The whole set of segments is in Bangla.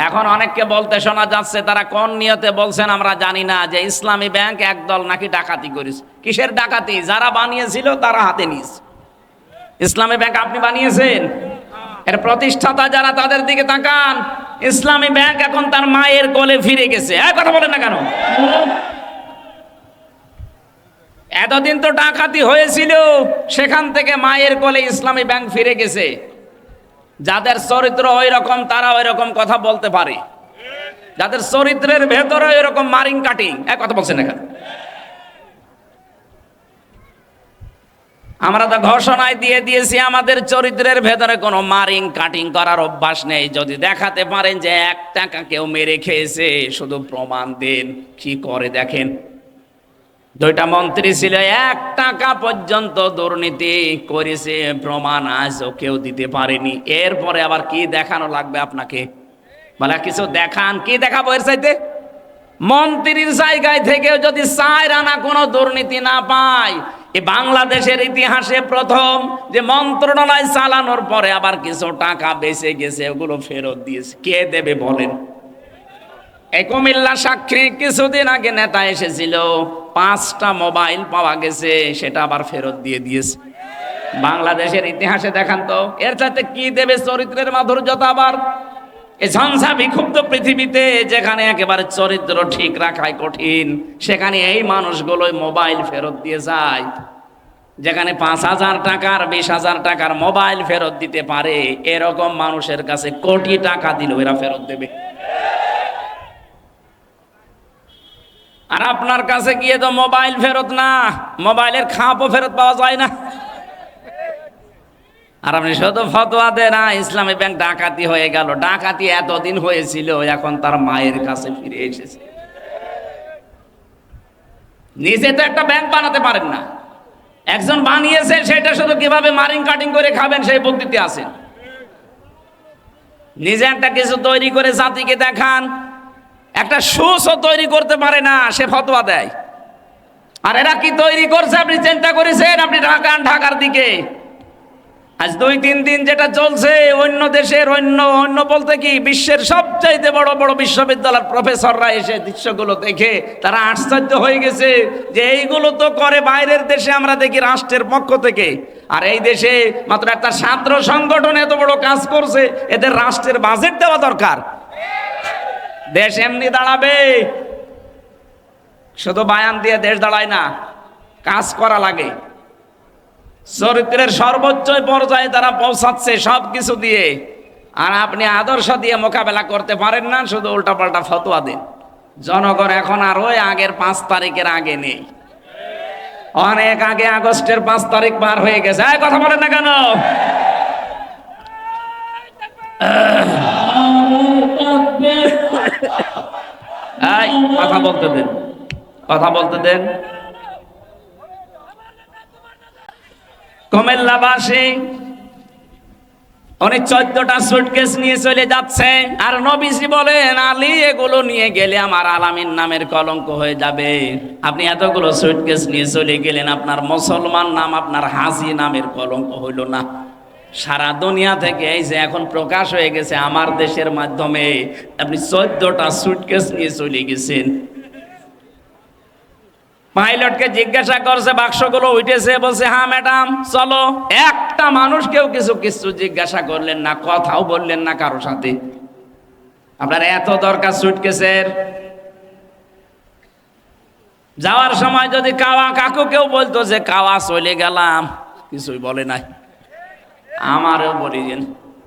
এখন অনেককে বলতে শোনা যাচ্ছে, তারা কোন নিয়তে বলছেন আমরা জানি না, যে ইসলামী ব্যাংক একদল নাকি ডাকাতি করেছে। কিসের ডাকাতি? যারা বানিয়েছিল তারা হাতে নিয়েছে। ইসলামী ব্যাংক আপনি বানিয়েছেন, এর প্রতিষ্ঠাতা যারা, তাদের দিকে তাকান। ইসলামী ব্যাংক এখন তার মায়ের কোলে ফিরে গেছে। কথা বলেন না কেন? এতদিন তো ডাকাতি হয়েছিল, সেখান থেকে মায়ের কোলে ইসলামী ব্যাংক ফিরে গেছে। যাদের চরিত্র ওই রকম তারা ওই রকম কথা বলতে পারে, যাদের চরিত্রের ভেতরে ওই রকম মারিং কাটিং। কথা বলছেন না কেন? আমরা তো ঘোষণায় দিয়ে দিয়েছি আমাদের চরিত্রের ভেতরে কোনো মারিং কাটিং করার অভ্যাস নেই। যদি দেখাতে পারেন যে 1 টাকা কেউ মেরে খেয়েছে, শুধু প্রমাণ দেন। কি করে দেখেন, 2টা মন্ত্রী ছিল, 1 টাকা পর্যন্ত দুর্নীতি করেছে, প্রমাণ আজও কেউ দিতে পারেনি। এরপরে আবার কি দেখানো লাগবে আপনাকে? বলে কিছু দেখান। কি দেখাবো এর চাইতে? মন্ত্রীর জায়গায় থেকেও যদি 4 আনা কোনো দুর্নীতি না পায়, এই বাংলাদেশের ইতিহাসে প্রথম যে মন্ত্রণালয় চালানোর পরে আবার কিছু টাকা বেঁচে গেছে, ওগুলো ফেরত দিয়েছে। কে দেবে বলেন? এই কুমিল্লা সাক্ষী কিছুদিন আগে নেতা এসেছিল, 5টা মোবাইল পাওয়া গেছে, সেটা আবার ফেরত দিয়ে দিয়েছে। বাংলাদেশের ইতিহাসে দেখান তো এর চাইতে কি দেবে চরিত্রের মাধুর্যতা? আবার এই ঝঞ্ঝা বিক্ষুব্ধ পৃথিবীতে, যেখানে একেবারে চরিত্র ঠিক রাখাই কঠিন, সেখানে এই মানুষগুলোই মোবাইল ফেরত দিয়ে যায়। যেখানে 5,000 টাকার 20,000 টাকার মোবাইল ফেরত দিতে পারে, এরকম মানুষের কাছে কোটি টাকা দিলেও এরা ফেরত দেবে। আর আপনার কাছে গিয়ে তো মোবাইল ফেরত না, মোবাইলের খাপও ফেরত পাওয়া যায় না। আর আপনি শুধু ফতোয়া দেন না, ইসলামী ব্যাংক ডাকাতি হয়ে গেল। ডাকাতি এতদিন হয়েছিল, এখন তার মায়ের কাছে ফিরে এসেছে। নিজে তো একটা ব্যাংক বানাতে পারেন না, একজন বানিয়েছে, সেটা শুধু কিভাবে মারিং কাটিং করে খাবেন সেই বুদ্ধিতে আছেন। নিজে একটা কিছু তৈরি করে জাতিকে দেখান। একটা সুসও তৈরি করতে পারে না, সে ফতোয়া দেয়। আর এরা কি তৈরি করছে আপনি চিন্তা করেছেন? আপনি ঢাকার দিকে আজ 2-3 দিন যেটা চলছে, অন্য দেশের অন্য বলতে কি বিশ্বের সবচাইতে বড় বড় বিশ্ববিদ্যালয়ের প্রফেসররা এসে দৃশ্যগুলো দেখে তারা আশ্চর্য হয়ে গেছে যে এইগুলো তো করে বাইরের দেশে, আমরা দেখি রাষ্ট্রের পক্ষ থেকে। আর এই দেশে মাত্র একটা ছাত্র সংগঠন এত বড় কাজ করছে, এদের রাষ্ট্রের বাজেট দেওয়া দরকার। দেশ এমনি দাঁড়াবে, শুধু বায়ান দিয়ে দেশ দাঁড়ায় না, কাজ করা লাগে। চরিত্রের সর্বোচ্চ পর্যায়ে তারা পৌঁছাচ্ছে সবকিছু দিয়ে। আর আপনি আদর্শ দিয়ে মোকাবেলা করতে পারেন না, শুধু উল্টাপাল্টা ফতোয়া দেন। জনগণ এখন আর ওই আগের 5 তারিখের আগে নেই, অনেক আগে আগস্টের 5 তারিখ পার হয়ে গেছে। কথা বলেন না কেন? কথা বলতে দেন, কথা বলতে দেন। কুমিল্লাবাসী উনি 14টা সুটকেস নিয়ে চলে যাচ্ছে, আর নবীজি বলেন, আলী এগুলো নিয়ে গেলে আমার আলামিন নামের কলঙ্ক হয়ে যাবে। আপনি এতগুলো সুটকেস নিয়ে চলে গেলেন, আপনার মুসলমান নাম আপনার হাজি নামের কলঙ্ক হইল না? সারা দুনিয়া থেকে এই যে এখন প্রকাশ হয়ে গেছে আমার দেশের মাধ্যমে, আপনি 14টা সুটকেস নিয়ে চলে গেছেন। পাইলটকে জিজ্ঞাসা করছে, বাক্সগুলো উঠেছে? বলছে হ্যাঁ ম্যাডাম, চলো। একটা মানুষকেও কিছু জিজ্ঞাসা করলেন না, কথাও বললেন না কারোর সাথে। আপনার এত দরকার সুটকেসের? যাওয়ার সময় যদি কাকু কেউ বলতো যে কাওয়া চলে গেলাম, কিছুই বলে নাই। আমারও বলিছেন,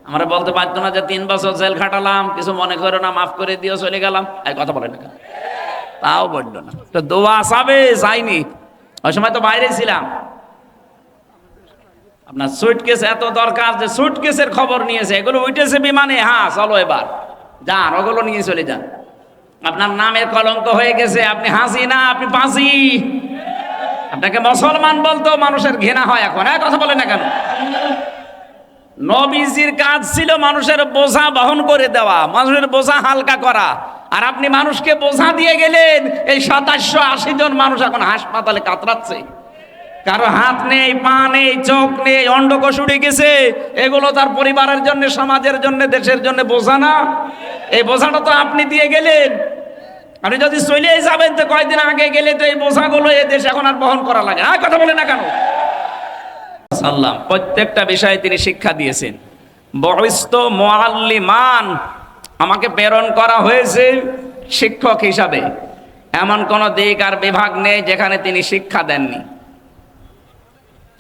আমরা বলতে পারতো না যে 3 বছর জেল খাটালাম, কিছু মনে করো না, মাফ করে দিও, চলে গেলাম? এই কথা বলে না, তাও বললো না। তো দোয়া চাবে, যাইনি, ওই সময় তো বাইরে ছিলাম। আপনার সুটকেস এত দরকার যে সুটকেসের খবর নিয়েছে, এগুলো উঠেছে বিমানে, হ্যাঁ চলো এবার যান, ওগুলো নিয়ে চলে যান। আপনার নামের কলঙ্ক হয়ে গেছে, আপনি হাসি না, আপনি পাঁচি। আপনাকে মুসলমান বলতো মানুষের ঘৃণা হয় এখন। কথা বলে না কেন? নবীজির কাজ ছিল মানুষের বোঝা বহন করে দেওয়া, মানুষের বোঝা হালকা করা। আর আপনি মানুষকে বোঝা দিয়ে গেলেন। এই 2780 জন মানুষ এখন হাসপাতালে কাতরাচ্ছে। কারো হাত নেই, পা নেই, চোখ নেই, অন্ডকোষ উড়ে গেছে, এগুলো তার পরিবারের জন্য, সমাজের জন্য, দেশের জন্য বোঝা না? এই বোঝাটা তো আপনি দিয়ে গেলেন। আপনি যদি চলে যাবেন তো কয়েকদিন আগে গেলে তো এই বোঝাগুলো এই দেশ এখন আর বহন করা লাগে না। কথা বলে না কেন? সাল্লাম প্রত্যেকটা বিষয়ে তিনি শিক্ষা দিয়েছেন। বহিস্ত মুআল্লিমান, আমাকে প্রেরণ করা হয়েছে শিক্ষক হিসাবে। এমন কোন দিক আর বিভাগ নেই যেখানে তিনি শিক্ষা দেননি।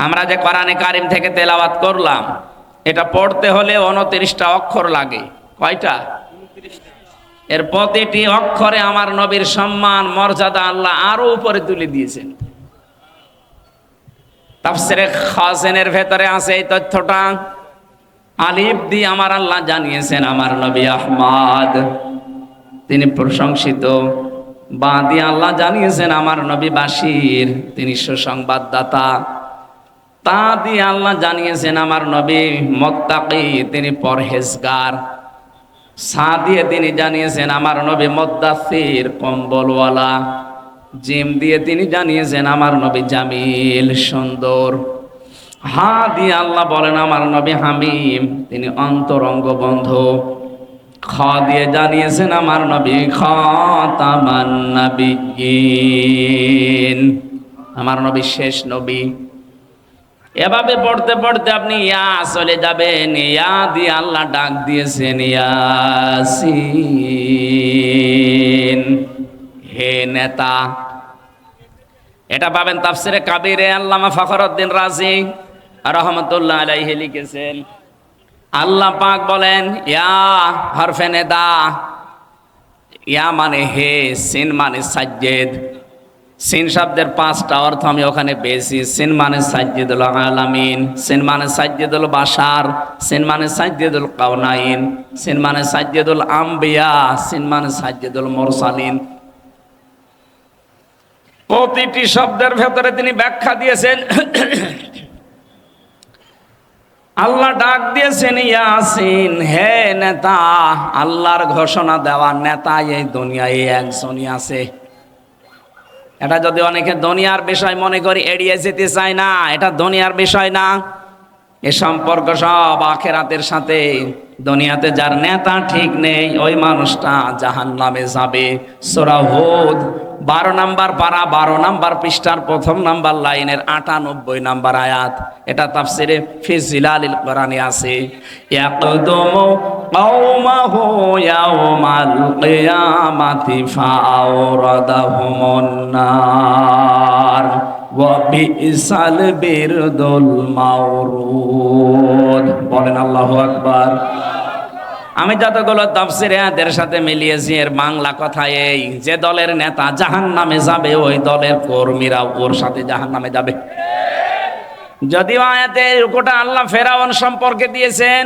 আমরা যে কোরআনে কারিম থেকে তেলাওয়াত করলাম, এটা পড়তে হলে 29টা অক্ষর লাগে। কয়টা? এর প্রতিটি অক্ষরে আমার নবীর সম্মান, মর্যাদা আল্লাহ আরো উপরে তুলে দিয়েছেন। তাফসিরে খাসেনের ভেতরে আছে এই তথ্যটা। আলিফ দিয়ে আমার আল্লাহ জানিয়েছেন আমার নবী আহমদ, তিনি প্রশংসিত। বা দিয়ে আল্লাহ জানিয়েছেন আমার নবী বাশির, তিনি সুসংবাদদাতা। তা দিয়ে আল্লাহ জানিয়েছেন আমার নবী মুত্তাকি, তিনি পরহেজগার। সা দিয়ে তিনি জানিয়েছেন আমার নবী মুদ্দাসসির, কম্বলওয়ালা। জিম দিয়ে তিনি জানিয়েছেন আমার নবী জামিল, সুন্দর। হা দিয়ে আল্লাহ বলেন আমার নবী হামিম, তিনি অন্তরঙ্গ বন্ধু। খ দিয়ে জানিয়েছেন আমার নবী খাতামান নাবিয়্যিন, আমার নবী শেষ নবী। এভাবে পড়তে পড়তে আপনি ইয়া চলে যাবেন। ইয়া দিয়ে আল্লাহ ডাক দিয়েছেন ইয়াসিন, হে নেতা। এটা পাবেন তাফসিরে কাবিরে, আল্লামা ফখরুদ্দিন রাজি রহমতুল্লাহ আলাইহি লিখেছেন। আল্লাহ পাক বলেন ইয়া হরফে নেদা। ইয়া মানে হে, সিন মানে সাজ্জেদ। সিন শব্দের 5টা অর্থ আমি ওখানে পেয়েছি। সিন মানে সাজ্জেদুল আলামিন, সিন মানে সাজ্জেদুল বাশার, সিন মানে সাজ্জেদুল কাউনাইন, সিন মানে সাজ্জেদুল আম্বিয়া, সিন মানে সাজ্জেদুল মুরসালিন। প্রতিটি শব্দের ভেতরে তিনি ব্যাখ্যা দিয়েছেন। আল্লাহ ডাক দিয়েছেন ইয়াসিন, হে নেতা। আল্লাহর ঘোষণা দেওয়া নেতা এই দুনিয়ায় একজনই আছে। এটা যদি অনেকে দুনিয়ার বিষয় মনে করি এড়িয়ে যেতে চায় না, এটা দুনিয়ার বিষয় না। এ সম্পর্ক সব আখিরাতের সাথে। দুনিয়াতে যার নেতা ঠিক নেই ওই মানুষটা জাহান্নামে যাবে। সূরা হুদ 12 নম্বর পারা 12 নম্বর পৃষ্ঠার 1 নম্বর লাইনের 98 নম্বর আয়াত। এটা তাফসিরে ফি জিলালিল কোরআনে আছে। ইয়াকদুমু কওমাহু ইয়াওমাল কিয়ামাতি ফাআওরাদাহুমুন নার ওয়া বিসাল বিরদুল মাওরুদ। বলেন আল্লাহু আকবার। আমি যতগুলো তাফসিরে আয়াতের সাথে মিলিয়েছি এর বাংলা কথা এই, যে দলের নেতা জাহান্নামে যাবে ওই দলের কর্মীরা ওর সাথে জাহান্নামে যাবে। যদিও আয়াতে রুকুটা আল্লাহ ফেরাউন সম্পর্কে দিয়েছেন,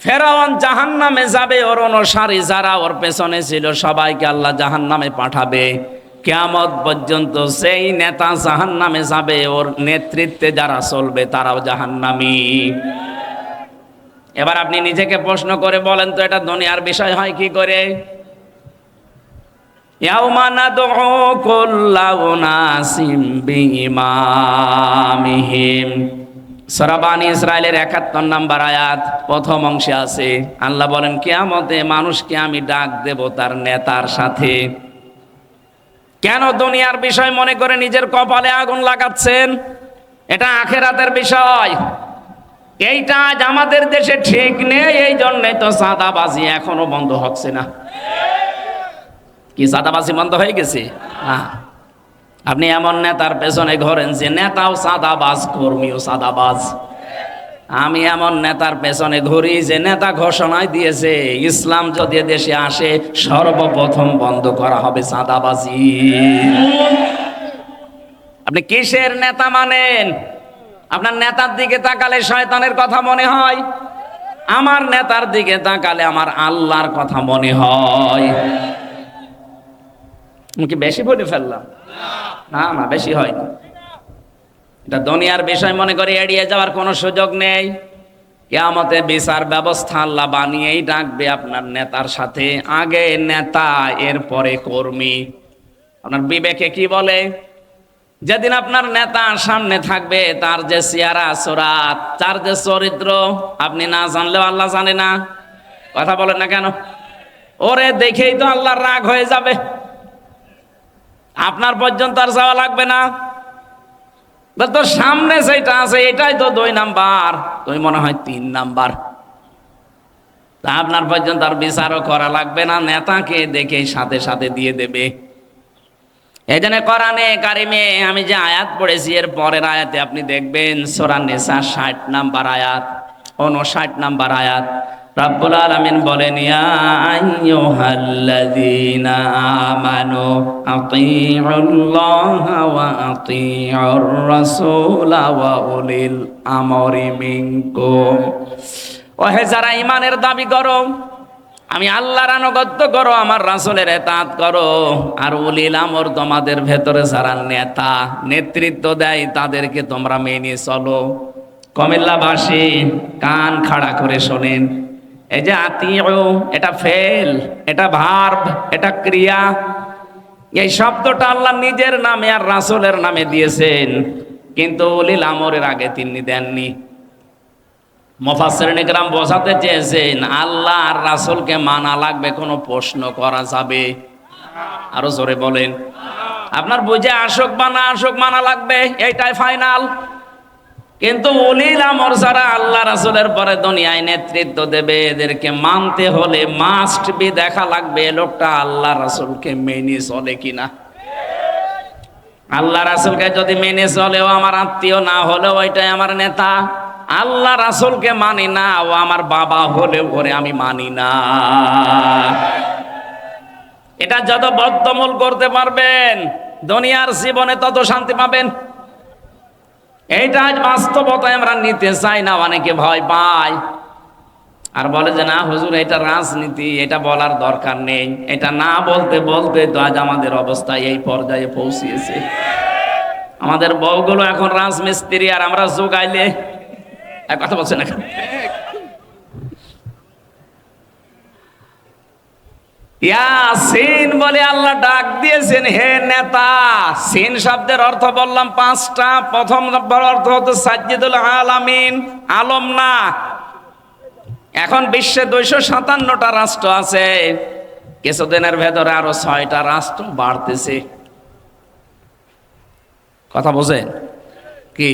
ফেরাউন জাহান্নামে যাবে, ওর অনুসারী যারা ওর পেছনে ছিল সবাইকে আল্লাহ জাহান্নামে পাঠাবে। কিয়ামত পর্যন্ত সেই নেতা জাহান্নামে যাবে, ওর নেতৃত্বে যারা চলবে তারাও জাহান্নামী। এবার আপনি নিজেকে প্রশ্ন করে বলেন তো, এটা দুনিয়ার বিষয় হয় কি করে? ইয়াউমা নাদউ কুল্লা উনাসিম বিইমামিহিম, সূরা বানী ইসরাঈলের 71 নম্বর আয়াত প্রথম অংশে আছে। আল্লাহ বলেন কিয়ামতে মানুষকে আমি ডাক দেব তার নেতার সাথে। কেন দুনিয়ার বিষয় মনে করে নিজের কপালে আগুন লাগাচ্ছেন? এটা আখিরাতের বিষয়। এইটা আজ আমাদের দেশে ঠিক নেই, এই জন্যই তো চাঁদাবাজি এখনো বন্ধ হচ্ছে না। কি চাঁদাবাজি বন্ধ হয়ে গেছে? আপনি এমন নেতার পেছনে ঘোরেন যে নেতাও চাঁদাবাজ, কর্মীও চাঁদাবাজ। আমি এমন নেতার পেছনে ঘুরি যে নেতা ঘোষণায় দিয়েছে ইসলাম যদি দেশে আসে সর্বপ্রথম বন্ধ করা হবে চাঁদাবাজি। আপনি কিসের নেতা মানেন? আপনার নেতার দিকে তাকালে শয়তানের কথা মনে হয়, আমার নেতার দিকে তাকালে আমার আল্লাহর কথা মনে হয়। কি বেশি বলে ফেললাম? না না, বেশি হয় না। এটা দুনিয়ার বিষয় মনে করে এড়িয়ে যাওয়ার কোনো সুযোগ নেই। কিয়ামতে বিচার ব্যবস্থা আল্লাহ বানিয়েই ডাকবে আপনার নেতার সাথে। আগে নেতা, এরপরে কর্মী। আপনার বিবেকে কি বলে? যেদিন আপনার নেতা সামনে থাকবে, তার যে চেহারা সুরাত, তার যে চরিত্র আপনি না জানলেও আল্লাহ জানে না। কথা বলেন না কেন? ওরে দেখেই তো আল্লাহর রাগ হয়ে যাবে, আপনার পর্যন্ত আর যাওয়া লাগবে না। তো সামনে যেটা আছে এটাই তো 2 নাম্বার, তুমি মনে হয় 3 নাম্বার। তা আপনার পর্যন্ত আর বিচারও করা লাগবে না, নেতাকে দেখে সাথে সাথে দিয়ে দেবে। এই জন্য কোরআনে কারিমে আমি যে আয়াত পড়েছি এর পরের আয়াতে আপনি দেখবেন সূরা নিসা 60 নাম্বার আয়াত, 59 নাম্বার আয়াত, রব্বুল আলামিন বলেন, ইয়া আইয়ুহাল্লাযীনা আমানু আতিউল্লাহা ওয়া আতিউর রাসূলা ওয়া উলিল আমরি মিনকুম। ওহে যারা ঈমানের দাবি করো, আমি আল্লাহর আনুগত্য করো, আমার রাসূলের ইতাআত করো, আর উলিল আমর তোমাদের ভেতরে যারা নেতা নেতৃত্ব দেয় তাদেরকে তোমরা মেনে চলো। কুমিল্লাবাসী কান খাড়া করে শোনেন, এই যে আতিউ, এটা ফেল, এটা ভার্ব, এটা ক্রিয়া। এই শব্দটা আল্লাহ নিজের নামে আর রাসূলের নামে দিয়েছেন, কিন্তু উলিল আমরের আগে তিনি দেননি। মুফাসসিরিন ইকরাম বোঝাতে চেয়েছেন আল্লাহ আর রাসূলকে মানা লাগবে, কোনো প্রশ্ন করা যাবে? আরো জোরে বলেন। আপনার বুঝে আসুক বা না আসুক মানা লাগবে, এইটাই ফাইনাল। কিন্তু উলিল আমর যারা আল্লাহ রাসূলের পরে দুনিয়ায় নেতৃত্ব দেবে, এদেরকে মানতে হলে মাস্ট বি দেখা লাগবে লোকটা আল্লাহ রাসূলকে মেনে চলে কিনা। আল্লাহ রাসূলকে যদি মেনে চলেও আমার আত্মীয় না হলেও ওইটাই আমার নেতা। আল্লাহ রাসূলকে মানি না, ও আমার বাবা হলেও ওরে আমি মানি না। এটা যত বদ্ধমূল করতে পারবেন দুনিয়ার জীবনে তত শান্তি পাবেন। এইটা আজ বাস্তবতায় আমরা নিতে চাই না, অনেকে ভয় পায় আর বলে যে না হুজুর এটা রাজনীতি, এটা বলার দরকার নেই। এটা না বলতে বলতে তো আজ আমাদের অবস্থা এই পর্যায়ে পৌঁছিয়েছে। আমাদের বউগুলো এখন রাজমিস্ত্রি, আর আমরা যোগাইলে কথা বলছে না। ইয়াসিন বলে আল্লাহ ডাক দিয়েছেন, হে নেতা। সিন শব্দের অর্থ বললাম 5টা। প্রথম নম্বর অর্থ হচ্ছে সাজ্জিদুল আলামিন, আলম না। এখন বিশ্বে 257টা রাষ্ট্র আছে, কিছুদিনের ভেতরে আরো 6টা রাষ্ট্র বাড়তেছে। কথা বোঝেন কি?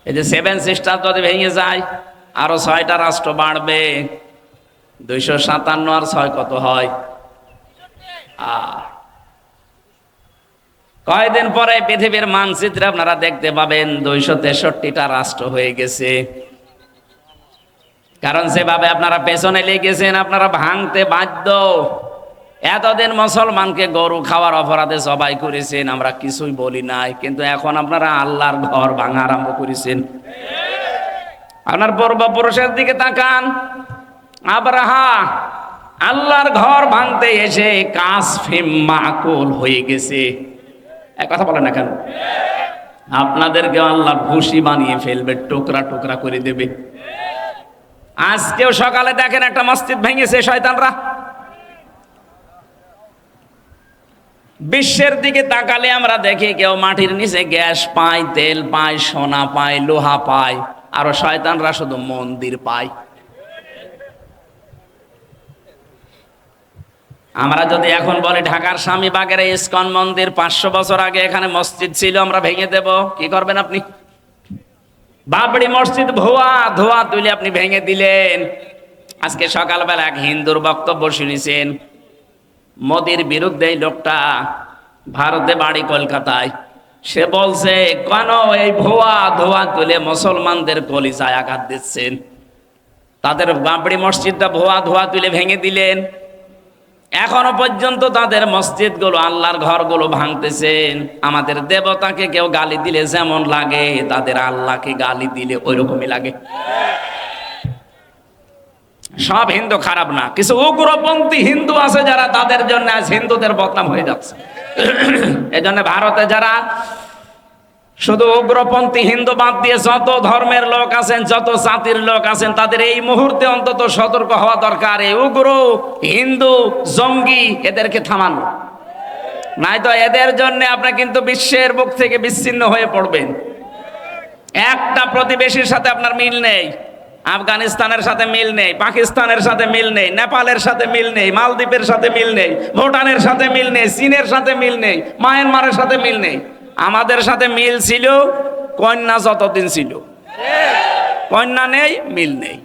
এই যে 7 সিস্টার যদি ভেঙে যায় আরো 6টা রাষ্ট্র বাড়বে। 257 আর 6 কত হয়? কয়েকদিন পরে পৃথিবীর মানচিত্রে আপনারা দেখতে পাবেন 263টা রাষ্ট্র হয়ে গেছে। কারণ যেভাবে আপনারা পেছনে লেগেছেন আপনারা ভাঙতে বাধ্য। এতদিন মুসলমানকে গরু খাওয়ার অপরাধে জবাই করেছেন, আমরা কিছুই বলি নাই, কিন্তু এখন আপনারা আল্লাহর ঘর ভাঙা আরম্ভ করেছেন। আপনার পূর্বপুরুষের দিকে তাকান, আব্রাহা আল্লাহর ঘর ভাঙতে এসে কাসফিম মাকুল হয়ে গেছে। এক কথা বলেন না কেন? আপনাদেরকে আল্লাহ ভুসি বানিয়ে ফেলবে, টুকরা টুকরা করে দেবে। আজকেও সকালে দেখেন একটা মসজিদ ভেঙেছে শয়তানরা। বিশ্বের দিকে তাকালে আমরা দেখি কেউ মাটির নিচে গ্যাস পায়, তেল পায়, সোনা পায়, লোহা পায়, আর শয়তানরা শুধু মন্দির পায়। আমরা যদি এখন বলি ঢাকার স্বামীবাগের ইসকন মন্দির 500 বছর আগে এখানে মসজিদ ছিল, আমরা ভেঙে দেব, কি করবেন আপনি? বাবরি মসজিদ ধোয়া তুলে আপনি ভেঙে দিলেন। আজকে সকালবেলা এক হিন্দুর বক্তব্য শুনেছেন, মোদির বিরুদ্ধে এই লোকটা, ভারতে বাড়ি কলকাতায়। সে বলছে কেন এই ধোয়া তুলে মুসলমানদের কলিজায় আঘাত দিচ্ছেন? তাদের বাবরি মসজিদটা ধোয়া তুলে ভেঙে দিলেন। এখনো পর্যন্ত তাদের মসজিদগুলো, আল্লাহর ঘরগুলো ভাঙতেছেন। আমাদের দেবতাকে কেউ গালি দিলে যেমন লাগে, তাদের আল্লাহকে গালি দিলে ওই রকমই লাগে। সব হিন্দু খারাপ না, কিছু উগ্রপন্থী হিন্দু আছে যারা, তাদের জন্য আজ হিন্দুদের বদনাম হয়ে যাচ্ছে। এই জন্য ভারতে যারা শুধু উগ্রপন্থী হিন্দু বাদ দিয়ে যত ধর্মের লোক আছেন, যত জাতির লোক আছেন, তাদের এই মুহূর্তে অন্তত সতর্ক হওয়া দরকার। এই উগ্র হিন্দু জঙ্গি এদেরকে থামানো। নাই তো এদের জন্য আপনি কিন্তু বিশ্বের বুক থেকে বিচ্ছিন্ন হয়ে পড়বেন। একটা প্রতিবেশীর সাথে আপনার মিল নেই, আফগানিস্তানের সাথে মিল নেই, পাকিস্তানের সাথে মিল নেই, নেপালের সাথে মিল নেই, মালদ্বীপের সাথে মিল নেই, ভুটানের সাথে মিল নেই, চীনের সাথে মিল নেই, মায়ানমারের সাথে মিল নেই। আমাদের সাথে মিল ছিল কন্যা যতদিন ছিল, কন্যা নেই, মিল নেই।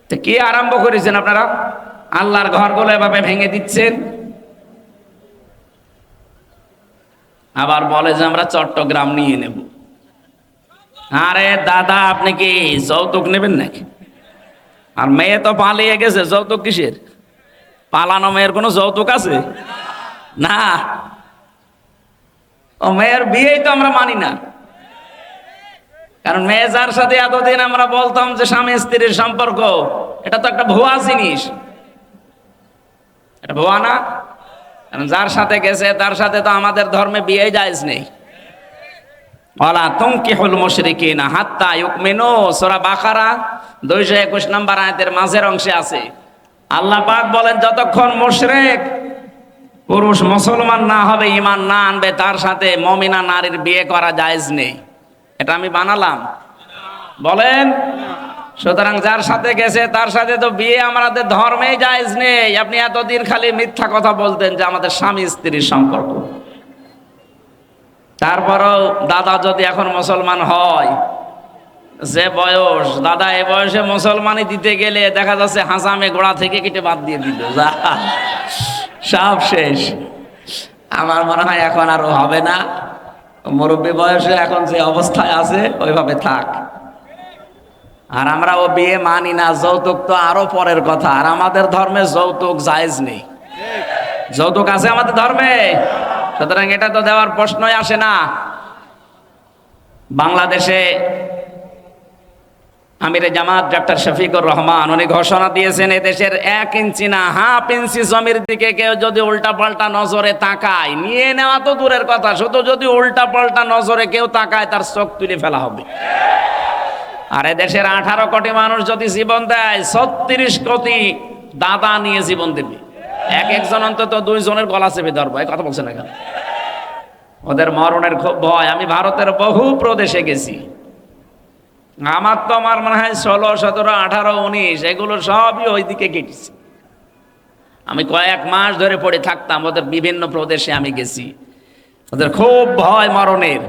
তো কি আরম্ভ করেছেন আপনারা? আল্লাহর ঘরগুলো এভাবে ভেঙে দিচ্ছেন, আবার বলে যে আমরা চট্টগ্রাম নিয়ে নেব। আরে দাদা, আপনি কি যৌতুক নেবেন নাকি? আর মেয়ে তো পালিয়ে গেছে, যৌতুক কিসের? পালানো মেয়ের কোনো যৌতুক আছে? না, ও মেয়ের বিয়েই তো আমরা মানি না। কারণ মেয়ে যার সাথে এতদিন আমরা বলতাম যে স্বামী স্ত্রীর সম্পর্ক, এটা তো একটা ভুয়া জিনিস, এটা ভুয়া না? কারণ যার সাথে গেছে তার সাথে তো আমাদের ধর্মে বিয়ে জায়েজ নেই। ওয়ালা তুনকিহুল মুশরিকিনা হাত্তা ইউমিনু, সূরা বাকারা 221 নম্বর আয়াতের মাঝের অংশে আছে। আল্লাহ পাক বলেন, যতক্ষণ মুশরিক পুরুষ মুসলমান না হবে, ঈমান না আনবে, তার সাথে মুমিনা নারীর বিয়ে করা জায়েজ নেই। এটা আমি বানালাম? বলেন। সুতরাং যার সাথে গেছে তার সাথে তো বিয়ে আমাদের ধর্মেই জায়েজ নেই। আপনি এতদিন খালি মিথ্যা কথা বলতেন যে আমাদের স্বামী স্ত্রীর সম্পর্ক। তারপরও দাদা যদি এখন মুসলমান হয়, যে বয়স দাদা, এ বয়সে মুসলমানি দিতে গেলে দেখা যাচ্ছে হাসামে গোড়া থেকে কেটে বাদ দিয়ে দিল, যা সব শেষ। আমার মনে হয় এখন আর হবে না, মুরব্বী বয়সে এখন যে অবস্থায় আছে ওইভাবে থাক। আর আমরা ও বিয়ে মানি না, যৌতুক তো আরো পরের কথা। আর আমাদের ধর্মে যৌতুক জায়েজ নেই। যৌতুক আছে আমাদের ধর্মে, সুতরাং এটা তো দেওয়ার প্রশ্নই আসে না। বাংলাদেশে আমিরে জামাত ডক্টর শফিকুর রহমান উনি ঘোষণা দিয়েছেন, এদেশের 1 ইঞ্চি না হাফ ইঞ্চি জমির দিকে কেউ যদি উল্টা পাল্টা নজরে তাকায়, নিয়ে নেওয়া তো দূরের কথা, শুধু যদি উল্টা পাল্টা নজরে কেউ তাকায় তার চোখ তুলে ফেলা হবে। আর এদেশের 18 কোটি মানুষ যদি জীবন দেয়, 36 কোটি দাদা নিয়ে জীবন দেবে। এক একজন অন্তত 2 জনের গলা চেপে ধরবো। এই কথা বলছেন না কেন? ওদের মরণের খুব ভয়। আমি ভারতের বহু প্রদেশে গেছি, আমার তো আমার মনে হয় 16, 17, 18, 19 এগুলো সবই ওইদিকে কেটেছি। আমি কয়েক মাস ধরে পড়ে থাকতাম ওদের বিভিন্ন প্রদেশে আমি গেছি। ওদের খুব ভয় মরণের,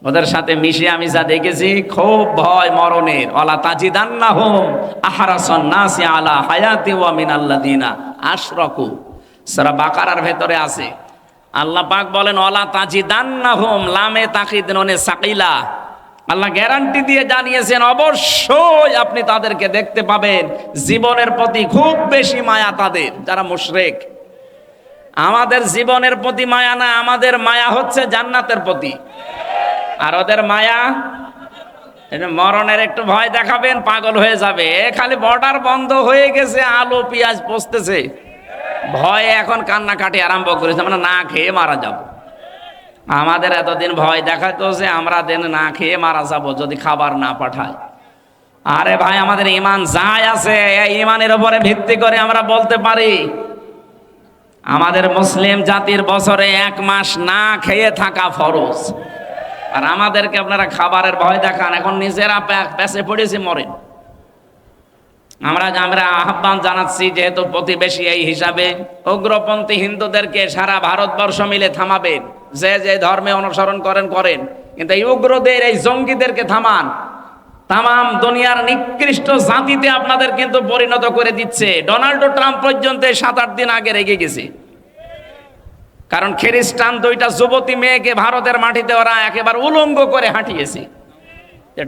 ওদের সাথে মিশে আমি যা দেখেছি খুব ভয় মরণের। ওয়ালা তাজিদান্নাহুম আহরাসান নাসি আলা হায়াতি ওয়া মিনাল্লাযিনা আশরাকু, সূরা বাকারার ভেতরে আছে। আল্লাহ পাক বলেন, ওয়ালা তাজিদান্নাহুম, লামে তাকিদ নুনে সাকিলা। আল্লাহ গ্যারান্টি দিয়ে জানিয়েছেন অবশ্যই আপনি তাদেরকে দেখতে পাবেন জীবনের প্রতি খুব বেশি মায়া তাদের, যারা মুশরিক। আমাদের জীবনের প্রতি মায়া না, আমাদের মায়া হচ্ছে জান্নাতের প্রতি। আর ওদের মায়া মরণের একটু ভয় দেখাবেন, পাগল হয়ে যাবে। খালি বর্ডার বন্ধ হয়ে গেছে, আলু পেঁয়াজ পচতেছে, ভয়ে এখন কান্নাকাটি আরম্ভ করেছে, আমরা না খেয়ে মারা যাব। আমাদের এতদিন ভয় দেখাতো যে আমরা দিন না খেয়ে মারা যাব যদি খাবার না পাঠায়। আরে ভাই, আমাদের ঈমান যাই আছে, এই ঈমানের উপরে ভিত্তি করে আমরা বলতে পারি আমাদের মুসলিম জাতির বছরে 1 মাস না খেয়ে থাকা ফরজ। আর আমাদেরকে আপনারা খাবারের ভয় দেখান, এখন নিজেরা পেছে পড়েছি মরেন। আমরা আহ্বান জানাচ্ছি, যেহেতু প্রতিবেশী এই হিসাবে উগ্রপন্থী হিন্দুদেরকে সারা ভারতবর্ষ মিলে থামাবেন। যে যে ধর্মে অনুসরণ করেন করেন, কিন্তু এই উগ্রদের, এই জঙ্গিদেরকে থামান। তামাম দুনিয়ার নিকৃষ্ট জাতিতে আপনাদের কিন্তু পরিণত করে দিচ্ছে। ডোনাল্ড ট্রাম্প পর্যন্ত 7-8 দিন আগে রেগে গেছে, কারণ খ্রিস্টান 2টা যুবতী মেয়েকে ভারতের মাটিতে ওরা একেবারে উলঙ্গ করে হাঁটিয়েছে।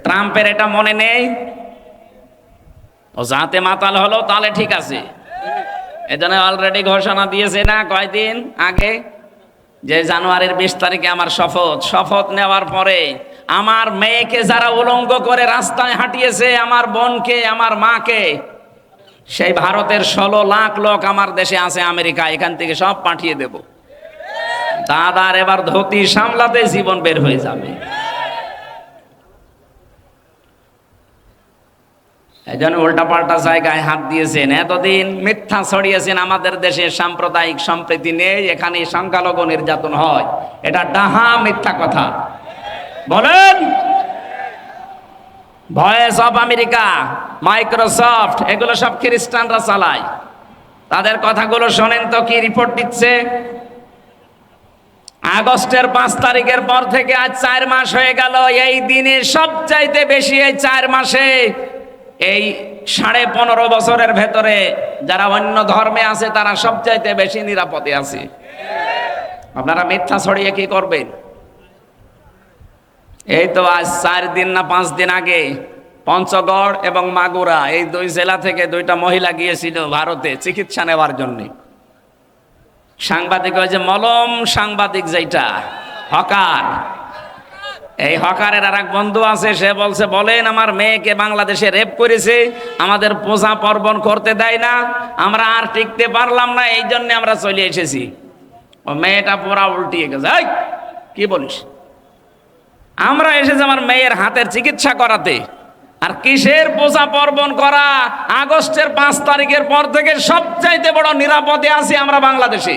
ট্রাম্পের এটা মনে নেই, ও যাতে মাতাল হলো তাহলে ঠিক আছে। এজন্য অলরেডি ঘোষণা দিয়েছে না কয়দিন আগে, যে জানুয়ারির 20 তারিখে আমার শপথ নেওয়ার পরে আমার মেয়েকে যারা উলঙ্গ করে রাস্তায় হাঁটিয়েছে, আমার বোনকে, আমার মাকে, সেই ভারতের 16 লাখ লোক আমার দেশে আছে আমেরিকা, এখান থেকে সব পাঠিয়ে দেব। দাদার এবার ধুতি সামলাতে জীবন বের হয়ে যাবে। এই জন্য উল্টাপাল্টা জায়গায় হাত দিয়েছেন, এতদিন মিথ্যা ছড়িয়েছেন আমাদের দেশে সাম্প্রদায়িক সম্প্রীতি নেই, এখানে সংখ্যালঘু নির্যাতন হয়, এটা ডাহা মিথ্যা কথা। বলেন ভয়েস অফ আমেরিকা, মাইক্রোসফট, এগুলো সব খ্রিস্টানরা চালায়, তাদের কথাগুলো শোনেন তো কি রিপোর্ট দিচ্ছে। আগস্টের 5 তারিখের পর থেকে আজ 4 মাস হয়ে গেল, এই দিনে সবচাইতে বেশি এই 4 মাসে এই 15.5 বছরের ভেতরে যারা অন্য ধর্মে আছে তারা সবচাইতে বেশি নিরাপদে আছে। আপনারা মিথ্যা ছড়িয়ে কি করবেন? এই তো আজ 4 দিন না 5 দিন আগে পঞ্চগড় এবং মাগুরা এই 2 জেলা থেকে 2টা মহিলা গিয়েছিল ভারতে চিকিৎসা নেওয়ার জন্য। সাংবাদিক হয়েছে মলম সাংবাদিক, যেটা হকার, এই হকারের আর এক বন্ধু আছে, সে বলছে বলেন আমার মেয়েকে বাংলাদেশে রেপ করেছে, আমাদের পূজা পার্বণ করতে দেয় না, আমরা আর টিকতে পারলাম না, এই জন্য আমরা চলে এসেছি। ও মেয়েটা পুরা উল্টিয়ে গেছে, এই কি বলিস, আমরা এসেছি আমার মেয়ের হাতের চিকিৎসা করাতে, আর কিসের পূজা পার্বণ করা? আগস্টের 5 তারিখের পর থেকে সবচাইতে বড় নিরাপদে আছি আমরা বাংলাদেশে।